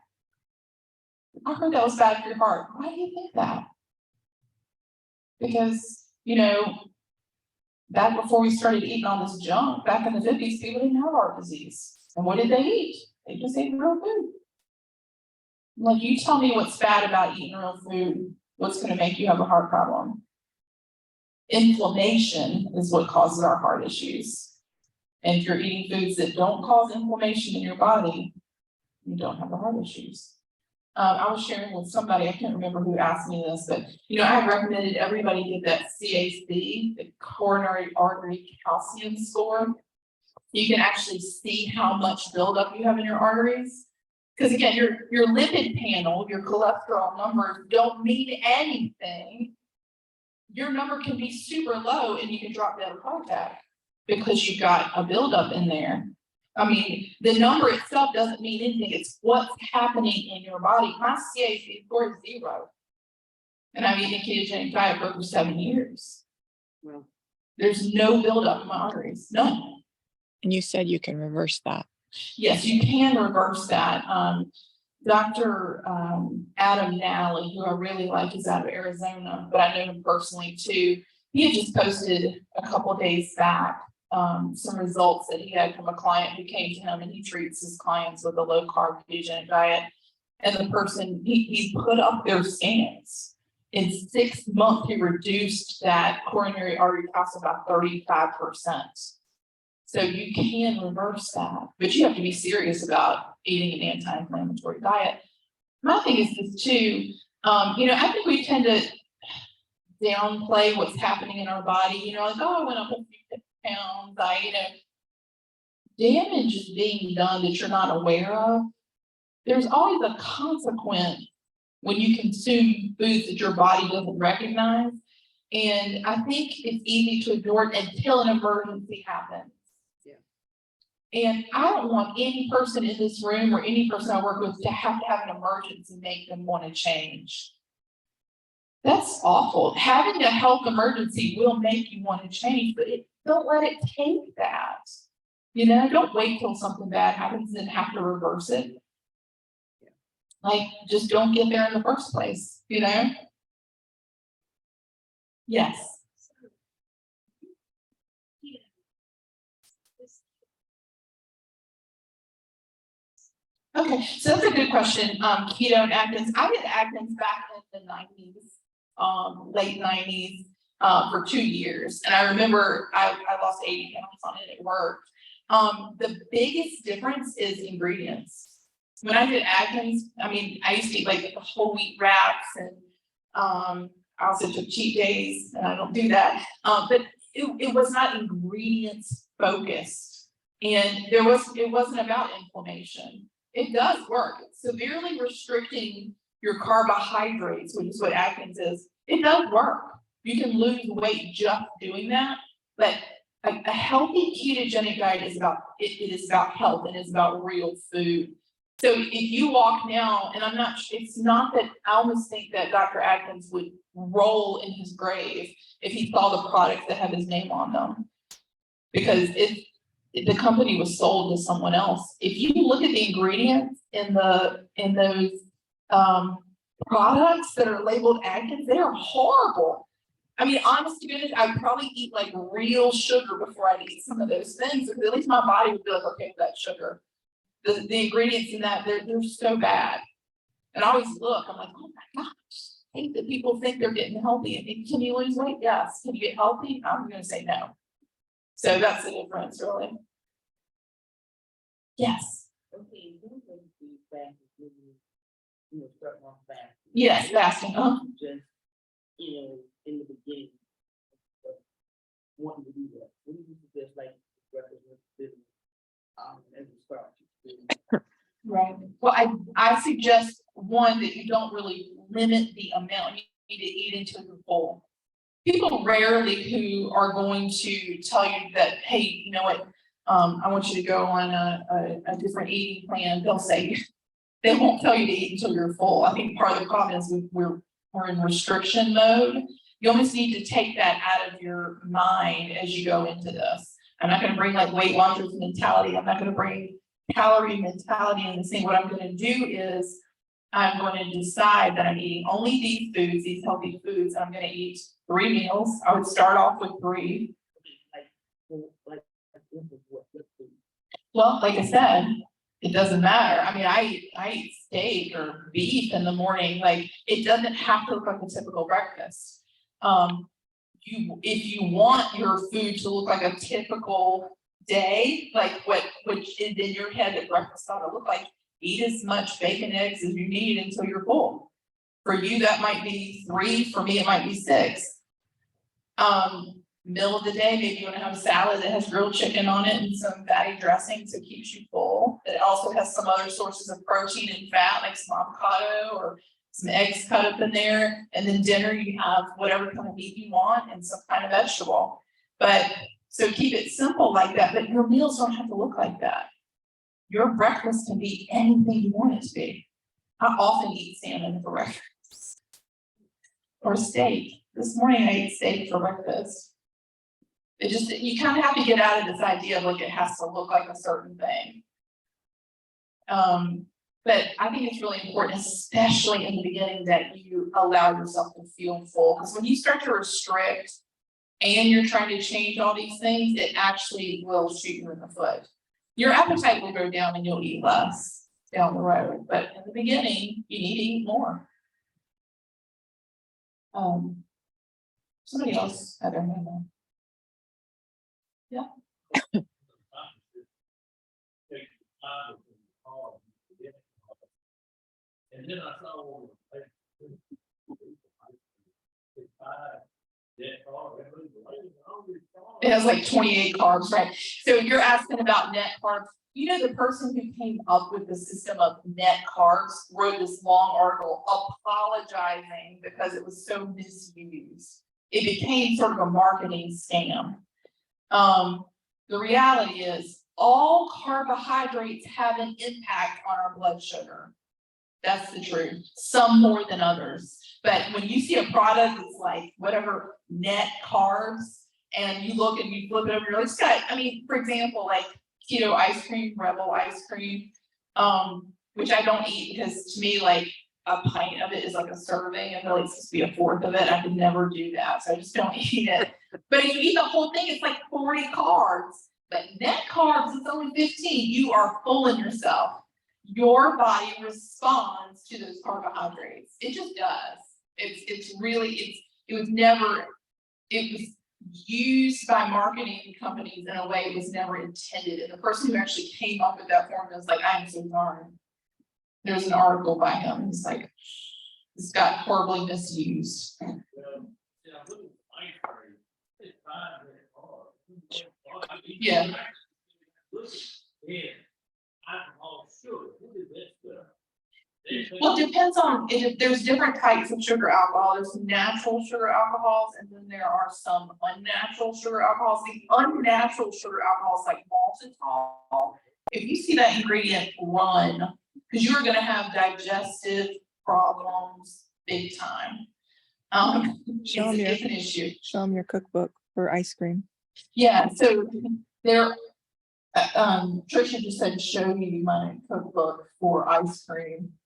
I heard that was bad for your heart. Why do you think that? Because, back before we started eating all this junk, back in the 50s, people didn't have heart disease. And what did they eat? They just ate real food. Like, you tell me what's bad about eating real food, what's going to make you have a heart problem? Inflammation is what causes our heart issues. And if you're eating foods that don't cause inflammation in your body, you don't have the heart issues. I was sharing with somebody, I can't remember who asked me this, but I have recommended everybody get that CAC, the coronary artery calcium score. You can actually see how much buildup you have in your arteries. Because again, your lipid panel, your cholesterol numbers don't mean anything. Your number can be super low and you can drop dead of heart attack because you've got a buildup in there. I mean, the number itself doesn't mean anything. It's what's happening in your body. My CAC score is 0. And I've eaten a ketogenic diet for over 7 years. Well, there's no buildup in my arteries, none. And you said you can reverse that. Yes, you can reverse that. Dr. Adam Nally, who I really like, is out of Arizona, but I know him personally too. He had just posted a couple of days back some results that he had from a client who came to him, and he treats his clients with a low carb ketogenic diet. And the person, he put up their scans. In 6 months, he reduced that coronary artery calcium by 35%. So you can reverse that, but you have to be serious about eating an anti-inflammatory diet. My thing is this too, I think we tend to downplay what's happening in our body, like, oh, I went up a few pounds, damage is being done that you're not aware of. There's always a consequence when you consume foods that your body doesn't recognize. And I think it's easy to ignore it until an emergency happens. Yeah. And I don't want any person in this room or any person I work with to have an emergency make them want to change. That's awful. Having a health emergency will make you want to change, but don't let it take that. Don't wait till something bad happens and have to reverse it. Like, just don't get there in the first place, Yes. Okay, so that's a good question. Keto and Atkins. I did Atkins back in the 90s, late 90s, for 2 years. And I remember I lost 80 pounds on it. It worked. The biggest difference is ingredients. When I did Atkins, I used to eat like the whole wheat wraps, and I also took cheat days, and I don't do that. But it was not ingredients focused, and it wasn't about inflammation. It does work. Severely restricting your carbohydrates, which is what Atkins is, it does work. You can lose weight just doing that, but a healthy ketogenic diet is about health, and it's about real food. So if you walk now, and it's not that I almost think that Dr. Atkins would roll in his grave if he saw the products that have his name on them. Because if the company was sold to someone else, if you look at the ingredients in those products that are labeled Atkins, they are horrible. Honest to goodness, I'd probably eat like real sugar before I'd eat some of those things, because at least my body would be like, okay, that's sugar. The ingredients in that, they're so bad. And I always look, I'm like, oh my gosh, I hate that people think they're getting healthy. And can you lose weight? Yes. Can you get healthy? I'm gonna say no. So that's the difference, really. Yes. Okay, who would be fast when you start off fast? Yes, fasting. Just, in the beginning. of Wanting to do that. What do you suggest, like, represent business, as a start? Right. Well, I suggest one that you don't really limit the amount you need to eat until you're full. People rarely who are going to tell you that, hey, you know what, I want you to go on a different eating plan. They'll say, they won't tell you to eat until you're full. I think part of the problem is we're in restriction mode. You almost need to take that out of your mind as you go into this. I'm not going to bring like Weight Watchers mentality. I'm not going to bring calorie mentality in the same. What I'm going to do is I'm going to decide that I'm eating only these foods, these healthy foods. I'm going to eat 3 meals. I would start off with 3. Like, what food? Well, like I said, it doesn't matter. I eat steak or beef in the morning. Like, it doesn't have to look like a typical breakfast. If you want your food to look like a typical day, like which is in your head that breakfast ought to look like, eat as much bacon, eggs as you need until you're full. For you, that might be 3. For me, it might be 6. Middle of the day, maybe you want to have a salad that has grilled chicken on it and some fatty dressing, so it keeps you full. It also has some other sources of protein and fat, like some avocado or some eggs cut up in there. And then dinner, you have whatever kind of meat you want and some kind of vegetable. But so keep it simple like that, but your meals don't have to look like that. Your breakfast can be anything you want it to be. I often eat salmon for breakfast or steak. This morning I ate steak for breakfast. You kind of have to get out of this idea of like it has to look like a certain thing. But I think it's really important, especially in the beginning, that you allow yourself to feel full. Because when you start to restrict and you're trying to change all these things, it actually will shoot you in the foot. Your appetite will go down and you'll eat less down the road. But in the beginning, you need to eat more. Somebody else had their hand up. Yeah. Take time to call, and And then I saw, like, It has like 28 carbs, right? So you're asking about net carbs. You know, the person who came up with the system of net carbs wrote this long article apologizing because it was so misused. It became sort of a marketing scam. The reality is all carbohydrates have an impact on our blood sugar. That's the truth. Some more than others. But when you see a product that's like whatever net carbs, and you look and you flip it over, you're like, Scott, I mean, for example, like keto ice cream, Rebel ice cream, which I don't eat because to me, like a pint of it is like a serving, and really it's supposed to be a fourth of it. I could never do that, so I just don't eat it. But if you eat the whole thing, it's like 40 carbs. But net carbs, it's only 15. You are fooling yourself. Your body responds to those carbohydrates. It just does. It was used by marketing companies in a way it was never intended. And the person who actually came up with that formula is like, I am so sorry. There's an article by him. It's like, this got horribly misused. Yeah. Alcohol, sure, what is that stuff? Well, it depends on, there's different types of sugar alcohol. There's natural sugar alcohols, and then there are some unnatural sugar alcohols. The unnatural sugar alcohols like maltitol, if you see that ingredient, run, because you're gonna have digestive problems big time. Show 'em It's an issue. Show them your cookbook for ice cream. Yeah, so there, Tricia just said, show you my cookbook for ice cream.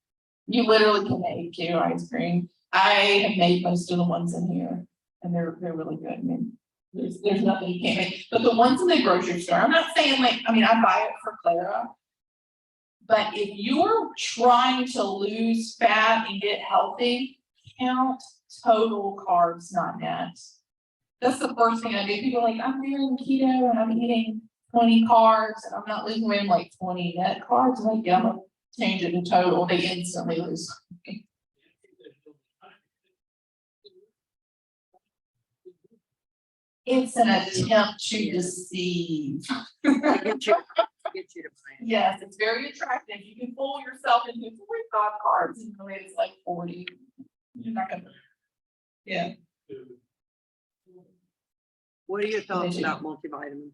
You literally can make keto ice cream. I have made most of the ones in here, and they're really good. I mean, there's nothing you can't make, but the ones in the grocery store, I'm not saying like, I mean, I buy it for Clara. But if you're trying to lose fat and get healthy, count total carbs, not net. That's the first thing I do. People are like, I'm doing keto and I'm eating 20 carbs and I'm not losing weight. I'm like 20 net carbs. I'm like, yeah, I'm gonna change it to total. They instantly lose. It's an attempt to deceive. To get you to buy it. Yes, it's very attractive. You can fool yourself into 45 carbs and really it's like 40. You're not gonna. Yeah. What are your thoughts do. about multivitamins?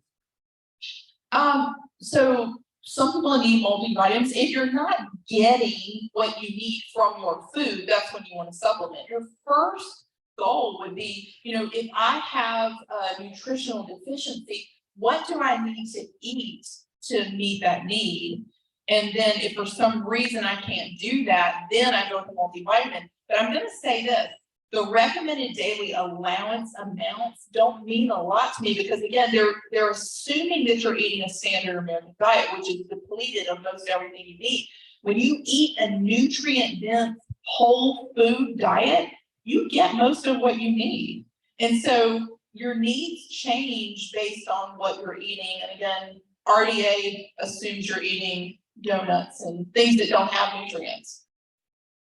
So some people need multivitamins. If you're not getting what you need from your food, that's when you want to supplement. Your first goal would be, if I have a nutritional deficiency, what do I need to eat to meet that need? And then if for some reason I can't do that, then I go with a multivitamin. But I'm going to say this. The recommended daily allowance amounts don't mean a lot to me because again, they're assuming that you're eating a standard American diet, which is depleted of most everything you need. When you eat a nutrient-dense whole food diet, you get most of what you need. And so your needs change based on what you're eating. And again, RDA assumes you're eating donuts and things that don't have nutrients.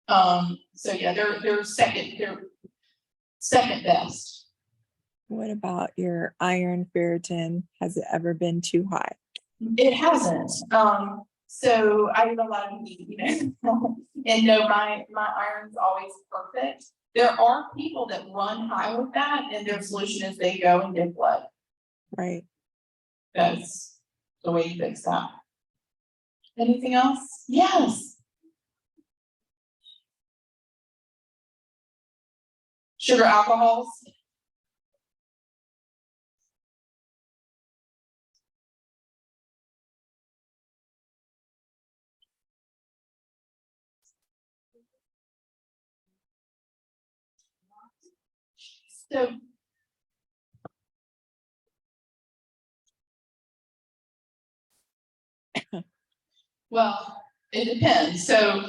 So yeah, they're second best. What about your iron ferritin? Has it ever been too high? It hasn't. So I eat a lot of meat, and no, my iron's always perfect. There are people that run high with that, and their solution is they go and get blood. Right. That's the way you fix that. Anything else? Yes. Sugar alcohols. So. Well, it depends. So,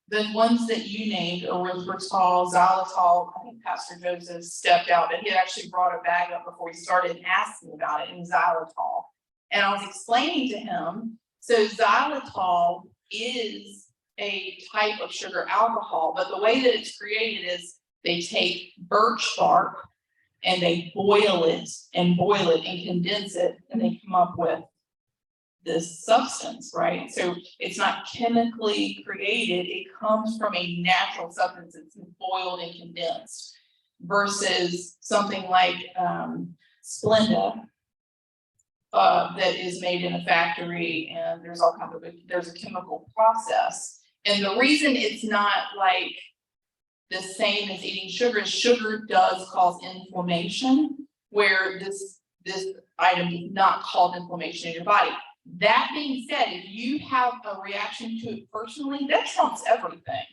the ones that you named, erythritol, xylitol, I think Pastor Joseph stepped out and he had actually brought a bag up before he started asking about it in xylitol. And I was explaining to him, so xylitol is a type of sugar alcohol, but the way that it's created is they take birch bark and they boil it and condense it, and they come up with this substance, right? So it's not chemically created, it comes from a natural substance, it's boiled and condensed. Versus something like Splenda, that is made in a factory, and there's all kinds of, there's a chemical process. And the reason it's not like the same as eating sugar is sugar does cause inflammation, where this item does not cause inflammation in your body. That being said, if you have a reaction to it personally, that trumps everything.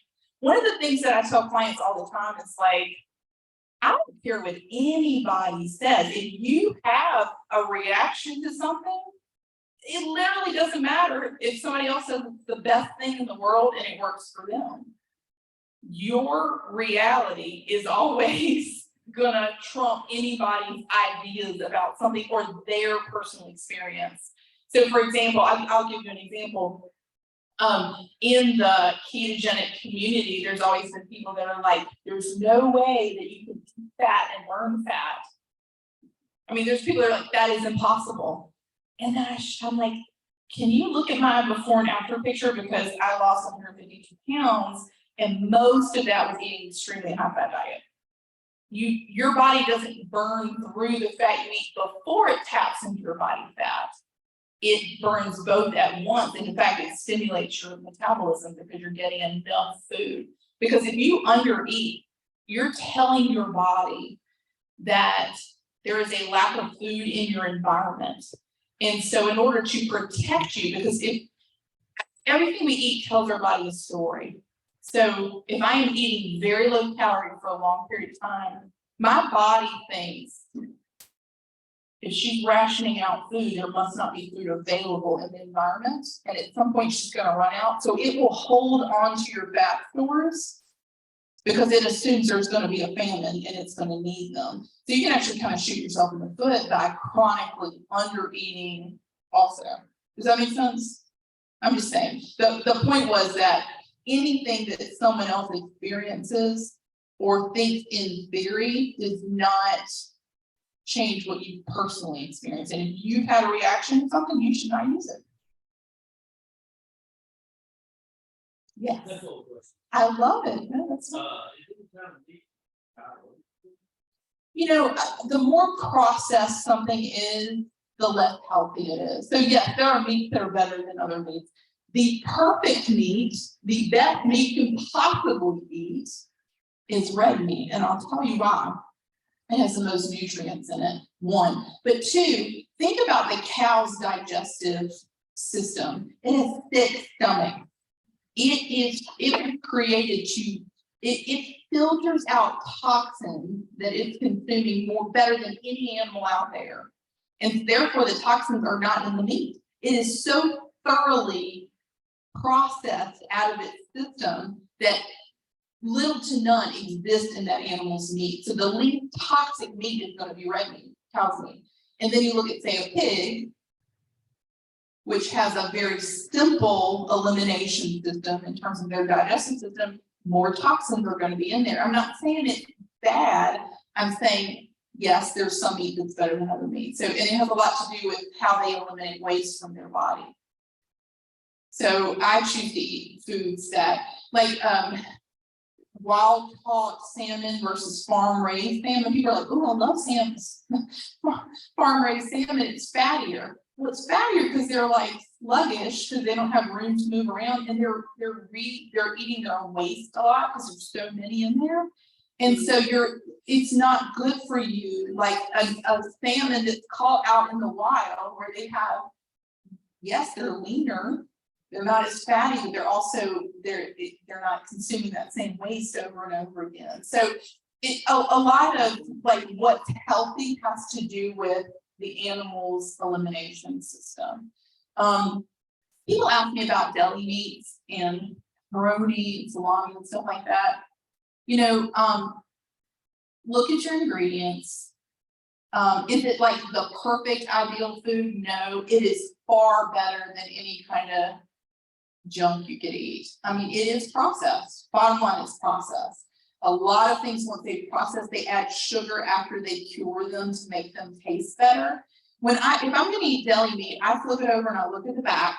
One of the things that I tell clients all the time is like, I don't care what anybody says. If you have a reaction to something, it literally doesn't matter if somebody else says it's the best thing in the world and it works for them. Your reality is always gonna trump anybody's ideas about something or their personal experience. So for example, I'll give you an example. In the ketogenic community, there's always been people that are like, there's no way that you can eat fat and burn fat. I mean, there's people that are like, that is impossible. And then I'm like, can you look at my before and after picture? Because I lost 152 pounds, and most of that was eating extremely high fat diet. Your body doesn't burn through the fat you eat before it taps into your body fat. It burns both at once. And in fact, it stimulates your metabolism because you're getting enough food. Because if you undereat, you're telling your body that there is a lack of food in your environment. And so in order to protect you, because if everything we eat tells our body a story. So if I am eating very low calorie for a long period of time, my body thinks, if she's rationing out food, there must not be food available in the environment. And at some point she's gonna run out. So it will hold on to your fat stores because it assumes there's gonna be a famine and it's gonna need them. So you can actually kind of shoot yourself in the foot by chronically under-eating also. Does that make sense? I'm just saying, the point was that anything that someone else experiences or thinks in theory does not change what you personally experience. And if you've had a reaction to something, you should not use it. Yes, That's all the question. I love it. No, that's not. It didn't sound deep. You know, the more processed something is, the less healthy it is. So yes, there are meats that are better than other meats. The perfect meat, the best meat you can possibly eat is red meat. And I'll tell you why. It has the most nutrients in it, one. But two, think about the cow's digestive system. It has thick stomach. It was created to, it filters out toxins that it's consuming more better than any animal out there. And therefore the toxins are not in the meat. It is so thoroughly processed out of its system that little to none exist in that animal's meat. So the least toxic meat is going to be red meat, cow's meat. And then you look at, say, a pig, which has a very simple elimination system in terms of their digestive system, more toxins are going to be in there. I'm not saying it's bad. I'm saying, yes, there's some meat that's better than other meat. So, and it has a lot to do with how they eliminate waste from their body. So I choose to eat foods that, like, wild caught salmon versus farm raised salmon. People are like, oh, I love salmon. Farm raised salmon, it's fattier. Well, it's fattier because they're like sluggish because they don't have room to move around, and they're eating their own waste a lot because there's so many in there. And so it's not good for you, like a salmon that's caught out in the wild where they have, yes, they're leaner. They're not as fatty, but they're also, they're not consuming that same waste over and over again. So a lot of like what's healthy has to do with the animal's elimination system. People ask me about deli meats and pepperoni and salami and stuff like that. You know, look at your ingredients. Is it like the perfect ideal food? No, it is far better than any kind of junk you could eat. I mean, it is processed. Bottom line, it's processed. A lot of things, once they process, they add sugar after they cure them to make them taste better. If I'm gonna eat deli meat, I flip it over and I look at the back.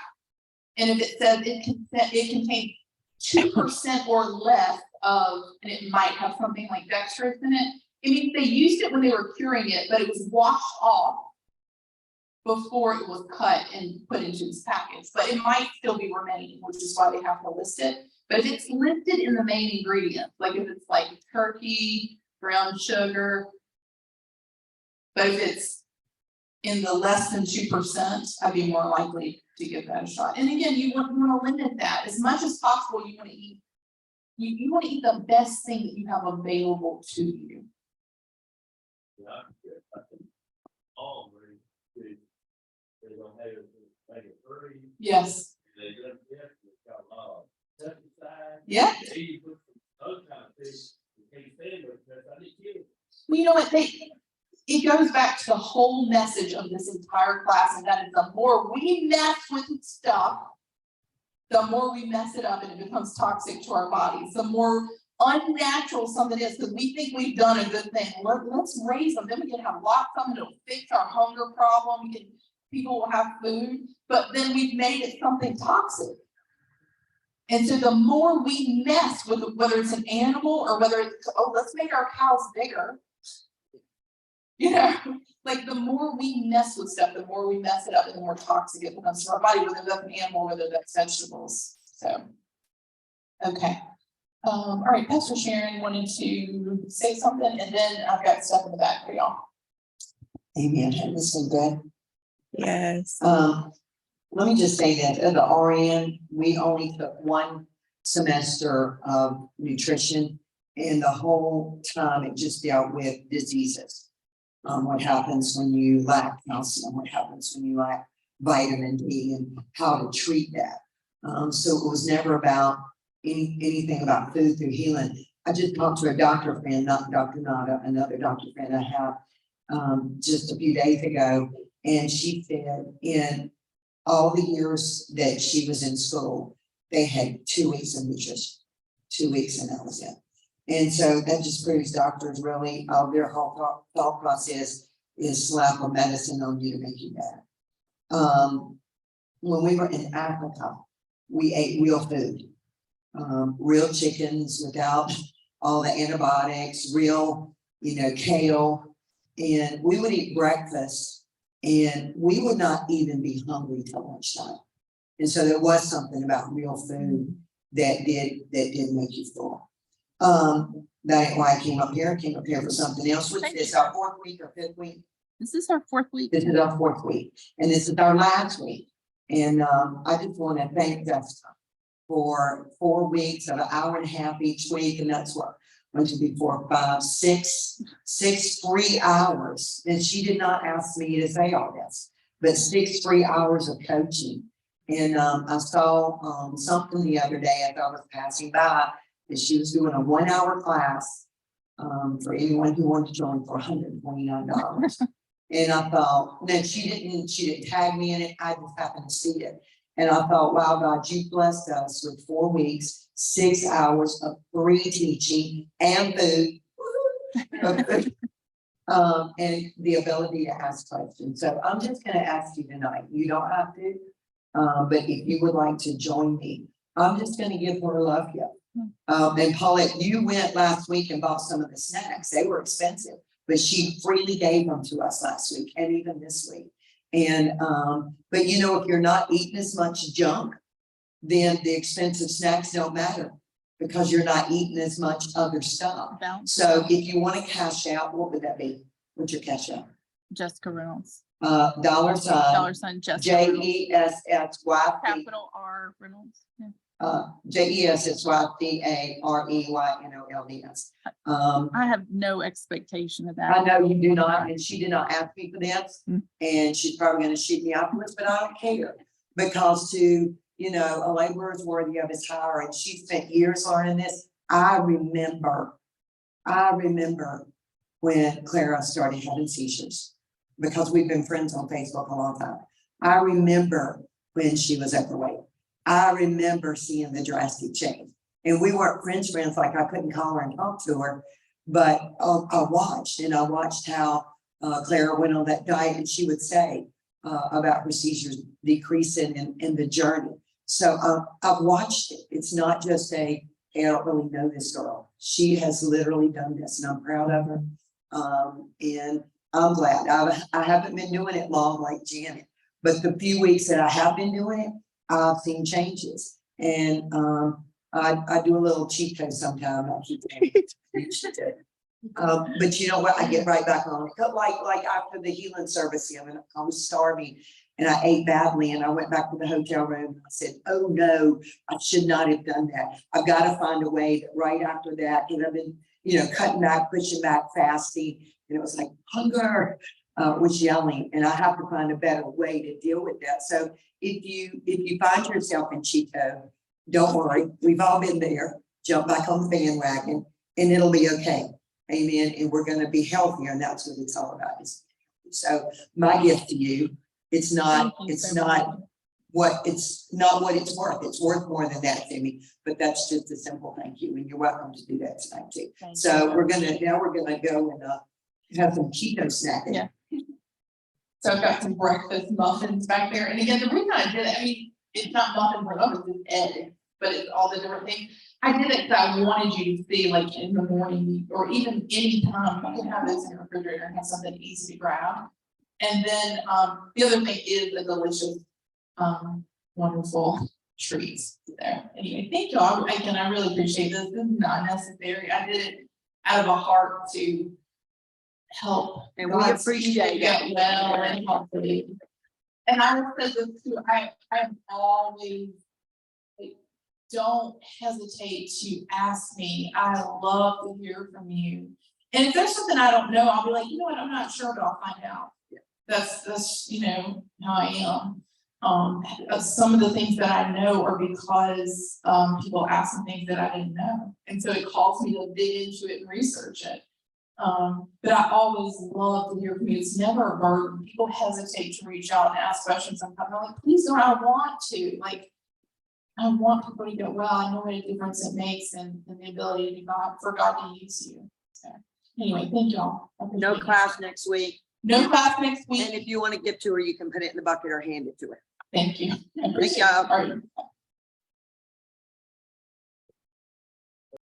And if it says it contains 2% or less of, and it might have something like dextrose in it. It means they used it when they were curing it, but it was washed off before it was cut and put into this package, but it might still be remaining, which is why they have to list it. But if it's listed in the main ingredients, like if it's like turkey, brown sugar, but if it's in the less than 2%, I'd be more likely to give that a shot. And again, you want to limit that as much as possible. You want to eat, you want to eat the best thing that you have available to you. Yeah, I think all very good. They don't have it, make it free, Yes. they don't get, it's got a lot of pesticide. Yeah. They put those kind of things, you can't stand it, because I need to. Well, you know what, it goes back to the whole message of this entire class, and that is the more we mess with stuff, the more we mess it up and it becomes toxic to our bodies, the more unnatural something is, because we think we've done a good thing. Let's raise them, then we can have lots of them, it'll fix our hunger problem, people will have food, but then we've made it something toxic. And so the more we mess with, whether it's an animal or whether it's, oh, let's make our cows bigger. You know, like the more we mess with stuff, the more we mess it up and the more toxic it becomes to our body, whether that's an animal, whether that's vegetables. So, okay. All right, Pastor Sharon wanted to say something, and then I've got stuff in the back for y'all. Amen. This is good. Yes. Let me just say that at the RN, we only took one semester of nutrition, and the whole time it just dealt with diseases. What happens when you lack calcium, what happens when you lack vitamin D, and how to treat that. So it was never about anything about food through healing. I just talked to a doctor friend, not Dr. Nada, another doctor friend I have just a few days ago, and she said in all the years that she was in school, they had 2 weeks of nutrition, 2 weeks, and that was it. And so that just proves doctors really, their whole thought process is slap a medicine on you to make you better. When we were in Africa, we ate real food, real chickens without all the antibiotics, real, kale, and we would eat breakfast and we would not even be hungry till lunchtime. And so there was something about real food that did make you full. That ain't why I came up here. I came up here for something else. Which is our 4th week or 5th week? This is our 4th week. This is our 4th week, and this is our last week. And I just want to thank Jessica for 4 weeks of an hour and a half each week, and that's what 1, 2, 3, 4, 5, 6 free hours. And she did not ask me to say all this, but 6 free hours of coaching. And I saw something the other day as I was passing by, that she was doing a 1-hour class for anyone who wanted to join for $129. And I thought, no, she didn't tag me in it. I just happened to see it. And I thought, wow, God, you blessed us with 4 weeks, 6 hours of free teaching and food. And the ability to ask questions. So I'm just going to ask you tonight. You don't have to, but if you would like to join me, I'm just going to give her a love gift. And Paulette, you went last week and bought some of the snacks. They were expensive, but she freely gave them to us last week and even this week. And, but if you're not eating as much junk, then the expensive snacks don't matter because you're not eating as much other stuff. So if you want to cash out, what would that be? What's your cash out? Jessica Reynolds. $sign Jessica Reynolds. JESSY. Capital R Reynolds. Yeah. JESSYTHREYNOLDS. I have no expectation of that. I know you do not, and she did not ask me for this, and she's probably gonna shoot me afterwards, but I don't care. Because a laborer is worthy of his hire, and she spent years learning this. I remember when Clara started having seizures, because we've been friends on Facebook a long time. I remember when she was overweight. I remember seeing the drastic change. And we weren't friends, like I couldn't call her and talk to her. But I watched how Clara went on that diet, and she would say about her seizures decreasing in the journey. So I've watched it. It's not just hey, I don't really know this girl. She has literally done this, and I'm proud of her. And I'm glad. I haven't been doing it long like Janet, but the few weeks that I have been doing it, I've seen changes. And I do a little cheat code sometimes. I keep but you know what? I get right back on it. Like after the healing service, I was starving and I ate badly, and I went back to the hotel room and I said, oh no, I should not have done that. I've got to find a way that right after that, and I've been, cutting back, pushing back, fasting, and it was like hunger was yelling, and I have to find a better way to deal with that. So if you find yourself in cheat code, don't worry, we've all been there. Jump back on the bandwagon, and it'll be okay. Amen. And we're going to be healthier, and that's what it's all about. So my gift to you, it's not what it's worth. It's worth more than that to me, but that's just a simple thank you. And you're welcome to do that tonight too. So we're going to go and have some keto snacking. Yeah. So I've got some breakfast muffins back there. And again, the reason I did it, I mean, it's not muffins or muffins, it's egg, but it's all the different things. I did it because I wanted you to see, like, in the morning or even any time, you can have this in the refrigerator and have something easy to grab. And then the other thing is the delicious, wonderful treats there. Anyway, thank you all. Again, I really appreciate this. This is not necessary. I did it out of a heart to help. And we appreciate get it. well and healthy. And I will say this too, I'm always, like, don't hesitate to ask me. I love to hear from you. And if there's something I don't know, I'll be like, you know what, I'm not sure, but I'll find out. That's how I am. Some of the things that I know are because people ask me things that I didn't know. And so it calls me to dig into it and research it. But I always love to hear from you. It's never a burden. People hesitate to reach out and ask questions sometimes. I'm like, please don't, I want to. Like, I want people to get well. I know what a difference it makes and the ability for God to use you. So anyway, thank y'all. No class next week. No class next week. And if you want to give to her, you can put it in the bucket or hand it to her. Thank you. I appreciate it. y'all. All right.